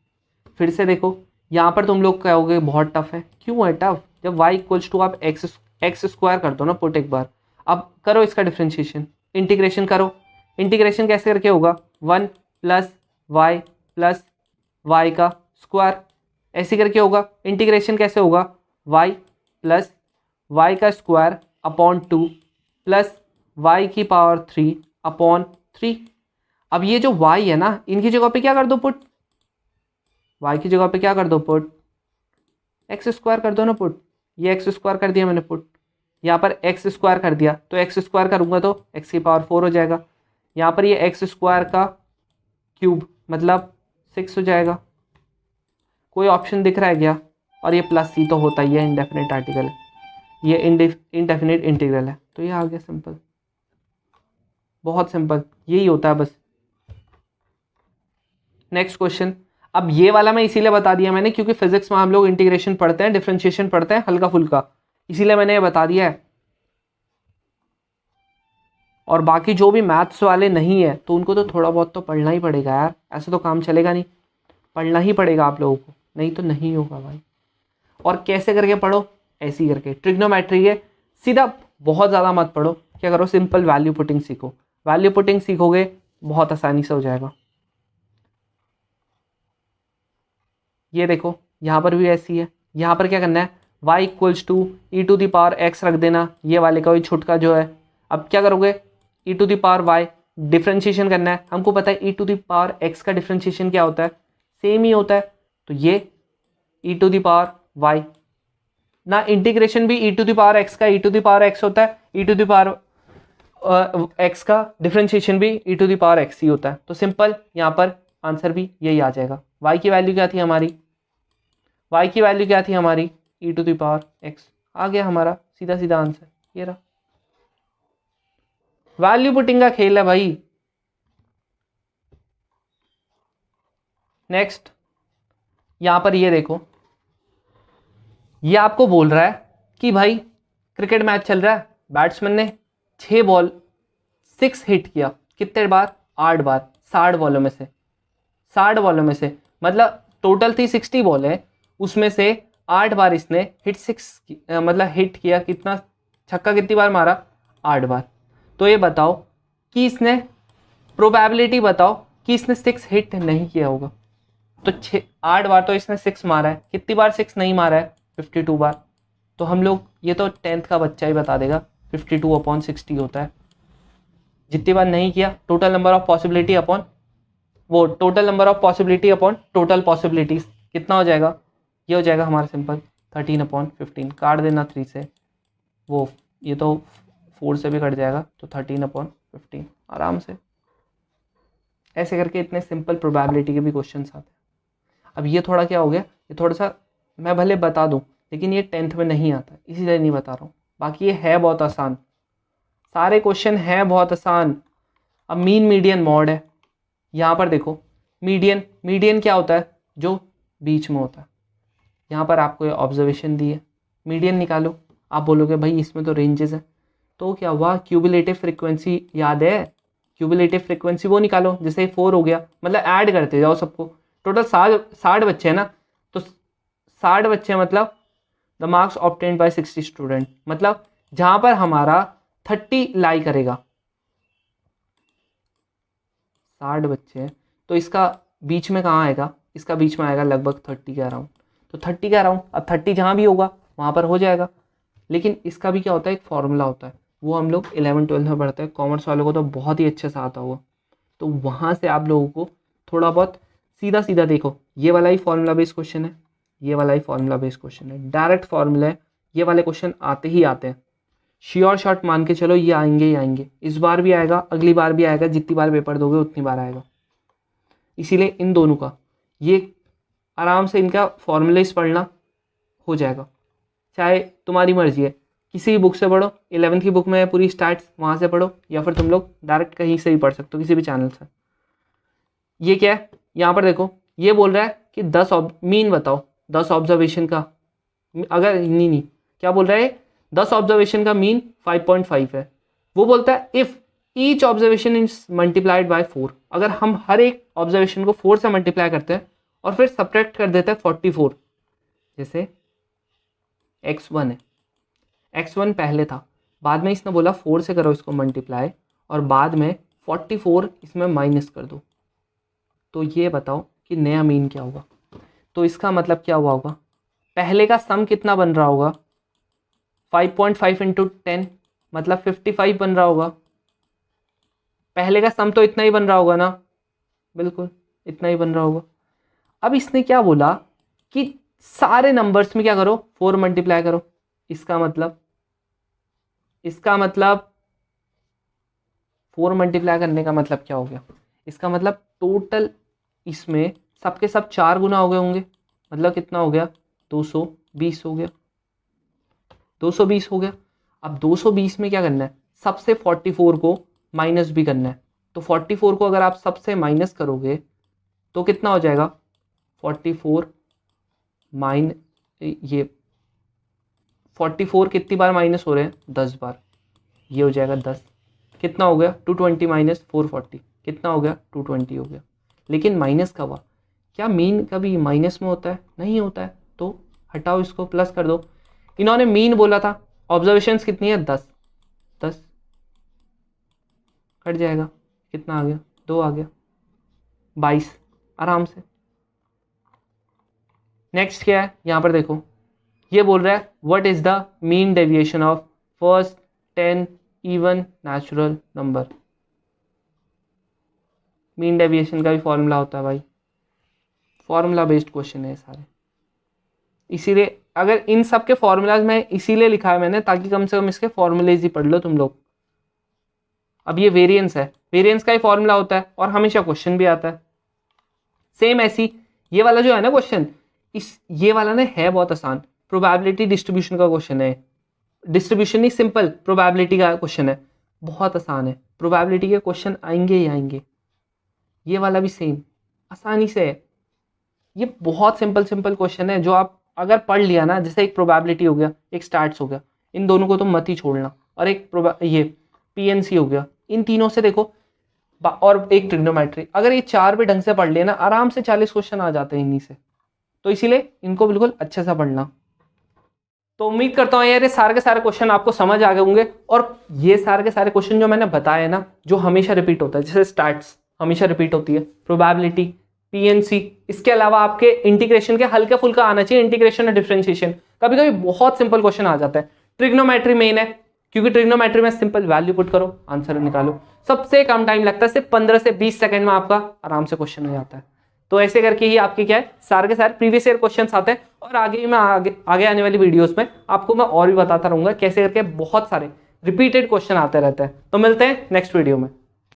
फिर से देखो, यहाँ पर तुम लोग कहोगे बहुत टफ है। क्यों है टफ? जब y इक्वल्स टू आप एक्स स्क्वायर कर दो ना पुट एक बार, अब करो इसका डिफ्रेंशिएशन, इंटीग्रेशन करो। इंटीग्रेशन कैसे करके होगा, 1 प्लस वाई का स्क्वायर, ऐसे करके होगा। इंटीग्रेशन कैसे होगा, y प्लस वाई का स्क्वायर अपॉन 2 प्लस वाई की पावर 3 अपॉन 3। अब ये जो y है ना, इनकी जगह पे क्या कर दो पुट, y की जगह पे क्या कर दो पुट, एक्स स्क्वायर कर दो ना पुट। ये एक्स स्क्वायर कर दिया मैंने पुट, यहाँ पर एक्स स्क्वायर कर दिया, तो एक्स स्क्वायर करूँगा तो एक्स की पावर 4 हो जाएगा। यहाँ पर ये एक्स स्क्वायर का क्यूब मतलब 6 हो जाएगा। कोई ऑप्शन दिख रहा है क्या? और ये प्लस सी तो होता ही है, इनडेफिनेट आर्टिकल है, ये इनडेफिनेट इंटीग्रल है, तो ये आ गया सिंपल, बहुत सिंपल, यही होता है बस। Next question. अब ये वाला मैं इसीलिए बता दिया मैंने क्योंकि फिजिक्स में हम लोग इंटीग्रेशन पढ़ते हैं, डिफरेंशिएशन पढ़ते हैं हल्का फुल्का, इसीलिए मैंने ये बता दिया है। और बाकी जो भी मैथ्स वाले नहीं है तो उनको तो थोड़ा बहुत तो पढ़ना ही पड़ेगा यार, ऐसे तो काम चलेगा नहीं, पढ़ना ही पड़ेगा आप लोगों को, नहीं तो नहीं होगा भाई। और कैसे करके पढ़ो, ऐसे ही करके, ट्रिग्नोमेट्री है, सीधा बहुत ज़्यादा मत पढ़ो, क्या करो, सिंपल वैल्यू पुटिंग सीखो। वैल्यू पुटिंग सीखोगे बहुत आसानी से हो जाएगा। ये देखो यहाँ पर भी ऐसी है, यहाँ पर क्या करना है, y equals to E to the power X रख देना, ये वाले का वही छुटका जो है। अब क्या करोगे, e to the power y differentiation करना है, हमको पता है e to the power x का डिफ्रेंशिएशन क्या होता है, सेम ही होता है, तो ये e to the power y ना, इंटीग्रेशन भी e to the power x का e to the power x होता है, e to the power x का डिफ्रेंशिएशन भी e to the power x ही होता है, तो सिंपल यहाँ पर आंसर भी यही आ जाएगा। y की वैल्यू क्या थी हमारी, y की वैल्यू क्या थी हमारी, ई टू दी पावर x, आ गया हमारा सीधा सीधा आंसर, ये रहा। वैल्यू पुटिंग का खेल है भाई। नेक्स्ट, यहां पर ये देखो, ये आपको बोल रहा है कि भाई क्रिकेट मैच चल रहा है, बैट्समैन ने 6 बॉल 6 हिट किया, कितने बार, 8 बार, 60 बॉलों में से, 60 बॉलों में से, मतलब टोटल थी 60 बॉल है, उसमें से 8 बार इसने हिट किया, कितना छक्का कितनी बार मारा, 8 बार। तो ये बताओ कि इसने प्रोबेबिलिटी बताओ कि इसने 6 हिट नहीं किया होगा, तो 8 बार तो इसने 6 मारा है, कितनी बार 6 नहीं मारा है, 52 बार। तो हम लोग, ये तो 10th का बच्चा ही बता देगा, 52/60 होता है, जितनी बार नहीं किया, total number of possibility upon वो total number of possibility upon total possibilities, कितना हो जाएगा, ये हो जाएगा हमारा सिंपल 13/15, काट देना 3 से, वो ये तो 4 से भी कट जाएगा, तो 13/15 आराम से। ऐसे करके इतने सिंपल प्रोबेबिलिटी के भी क्वेश्चन आते हैं। अब ये थोड़ा क्या हो गया, ये थोड़ा सा मैं भले बता दूं लेकिन ये 10th में नहीं आता, इसीलिए नहीं बता रहा हूँ, बाकी ये है बहुत आसान, सारे क्वेश्चन हैं बहुत आसान। अब मीन मीडियन मॉड है, यहाँ पर देखो, मीडियन क्या होता है, जो बीच में होता है। यहाँ पर आपको ये ऑब्जर्वेशन दी है, मीडियन निकालो, आप बोलोगे भाई इसमें तो रेंजेस है, तो क्या हुआ, क्यूमुलेटिव फ्रीक्वेंसी याद है, क्यूमुलेटिव फ्रीक्वेंसी वो निकालो, जैसे 4 हो गया, मतलब ऐड करते जाओ सबको, टोटल 60 बच्चे हैं ना, तो 60 बच्चे मतलब the marks obtained by 60 student, मतलब जहाँ पर हमारा 30 लाई करेगा, 60 बच्चे हैं तो इसका बीच में कहाँ आएगा, इसका बीच में आएगा लगभग 30 के अराउंड। तो 30 के अराउंड, अब 30 जहाँ भी होगा वहाँ पर हो जाएगा। लेकिन इसका भी क्या होता है, एक फॉर्मूला होता है, वो हम लोग 11-12 में पढ़ते हैं, कॉमर्स वालों को तो बहुत ही अच्छे से आता होगा। तो वहाँ से आप लोगों को थोड़ा बहुत सीधा सीधा देखो, ये वाला ही फॉर्मूला बेस्ड क्वेश्चन है, ये वाला ही फॉर्मूला बेस्ड क्वेश्चन है, डायरेक्ट फॉर्मूला है, ये वाले क्वेश्चन आते ही आते हैं, श्योर शॉट मान के चलो ये आएंगे ही आएंगे। इस बार भी आएगा, अगली बार भी आएगा, जितनी बार पेपर दोगे उतनी बार आएगा। इसीलिए इन दोनों का ये आराम से इनका फॉर्मूलेस पढ़ना हो जाएगा, चाहे तुम्हारी मर्जी है, किसी भी बुक से पढ़ो, 11th की बुक में है पूरी स्टार्ट, वहाँ से पढ़ो, या फिर तुम लोग डायरेक्ट कहीं से भी पढ़ सकते हो, किसी भी चैनल से। ये क्या है, यहाँ पर देखो, ये बोल रहा है कि 10 मीन बताओ 10 ऑब्जर्वेशन का, अगर नहीं क्या बोल रहा है, 10 ऑब्जर्वेशन का मीन 5.5 है। वो बोलता है if each observation is multiplied by 4, अगर हम हर एक ऑब्जर्वेशन को 4 से मल्टीप्लाई करते हैं और फिर सब्ट्रैक्ट कर देते हैं 44, जैसे x1 है, x1 पहले था, बाद में इसने बोला 4 से करो इसको मल्टीप्लाई, और बाद में 44 इसमें माइनस कर दो, तो ये बताओ कि नया मीन क्या होगा। तो इसका मतलब क्या हुआ होगा, पहले का सम कितना बन रहा होगा, 5.5 इंटू 10 मतलब 55 बन रहा होगा। पहले का सम तो इतना ही बन रहा होगा ना, बिल्कुल इतना ही बन रहा होगा। अब इसने क्या बोला कि सारे नंबर्स में क्या करो, 4 मल्टीप्लाई करो। इसका मतलब 4 मल्टीप्लाई करने का मतलब क्या हो गया, इसका मतलब टोटल इसमें सबके सब 4 गुना हो गए होंगे, मतलब कितना हो गया, 220 हो गया, 220 हो गया। अब 220 में क्या करना है, सबसे 44 को माइनस भी करना है। तो 44 को अगर आप सबसे माइनस करोगे तो कितना हो जाएगा, 44 माइन ये 44 कितनी बार माइनस हो रहे हैं, 10 बार, ये हो जाएगा 10, कितना हो गया 220 माइनस 440, कितना हो गया 220 हो गया। लेकिन माइनस का हुआ, क्या मीन कभी माइनस में होता है, नहीं होता है, तो हटाओ इसको, प्लस कर दो। इन्होंने मीन बोला था, ऑब्जर्वेशंस कितनी है 10, 10 कट जाएगा, कितना आ गया 2 आ गया, 22 आराम से। नेक्स्ट क्या है, यहाँ पर देखो, ये बोल रहा है what is the mean deviation of first 10 even natural number. Mean deviation का भी फॉर्मूला होता है भाई, फॉर्मूला बेस्ड क्वेश्चन है सारे, इसीलिए अगर इन सब के फॉर्मूलाज में इसीलिए लिखा है मैंने, ताकि कम से कम इसके फॉर्मूलेज ही पढ़ लो तुम लोग। अब ये वेरिएंस है, वेरिएंस का ही फॉर्मूला होता है और हमेशा क्वेश्चन भी आता है सेम ऐसी। ये वाला जो है ना क्वेश्चन, ये वाला ना है बहुत आसान, प्रोबेबिलिटी डिस्ट्रीब्यूशन का क्वेश्चन है, डिस्ट्रीब्यूशन नहीं सिंपल प्रोबेबिलिटी का क्वेश्चन है, बहुत आसान है, प्रोबेबिलिटी के क्वेश्चन आएंगे ही आएंगे। ये वाला भी सेम आसानी से है, ये बहुत सिंपल क्वेश्चन है जो आप अगर पढ़ लिया ना, जैसे एक प्रोबेबिलिटी हो गया, एक स्टैट्स हो गया, इन दोनों को तो मत ही छोड़ना, और एक ये पीएनसी हो गया, इन तीनों से देखो, और एक ट्रिग्नोमेट्री, अगर ये 4 भी ढंग से पढ़ लेना आराम से 40 क्वेश्चन आ जाते हैं इन्हीं से। तो इसीलिए इनको बिल्कुल अच्छे से पढ़ना। तो उम्मीद करता हूँ यार ये सारे के सारे क्वेश्चन आपको समझ आ गए होंगे, और ये सारे के सारे क्वेश्चन जो मैंने बताए ना, जो हमेशा रिपीट होता है, जैसे स्टैट्स हमेशा रिपीट होती है, प्रोबेबिलिटी, पीएनसी, इसके अलावा आपके इंटीग्रेशन के हल्का फुल्का आना चाहिए, इंटीग्रेशन और डिफरेंशिएशन, कभी कभी बहुत सिंपल क्वेश्चन आ जाता है। ट्रिग्नोमेट्री मेन है, क्योंकि ट्रिग्नोमेट्री में सिंपल वैल्यू पुट करो, आंसर निकालो, सबसे कम टाइम लगता है, सिर्फ 15 से 20 सेकंड में आपका आराम से क्वेश्चन हो जाता है। तो ऐसे करके ही आपके क्या है, सारे के सारे प्रीवियस ईयर क्वेश्चंस आते हैं, और आगे मैं आगे आने वाली वीडियोस में आपको मैं और भी बताता रहूंगा कैसे करके बहुत सारे रिपीटेड क्वेश्चन आते रहते हैं। तो मिलते हैं नेक्स्ट वीडियो में।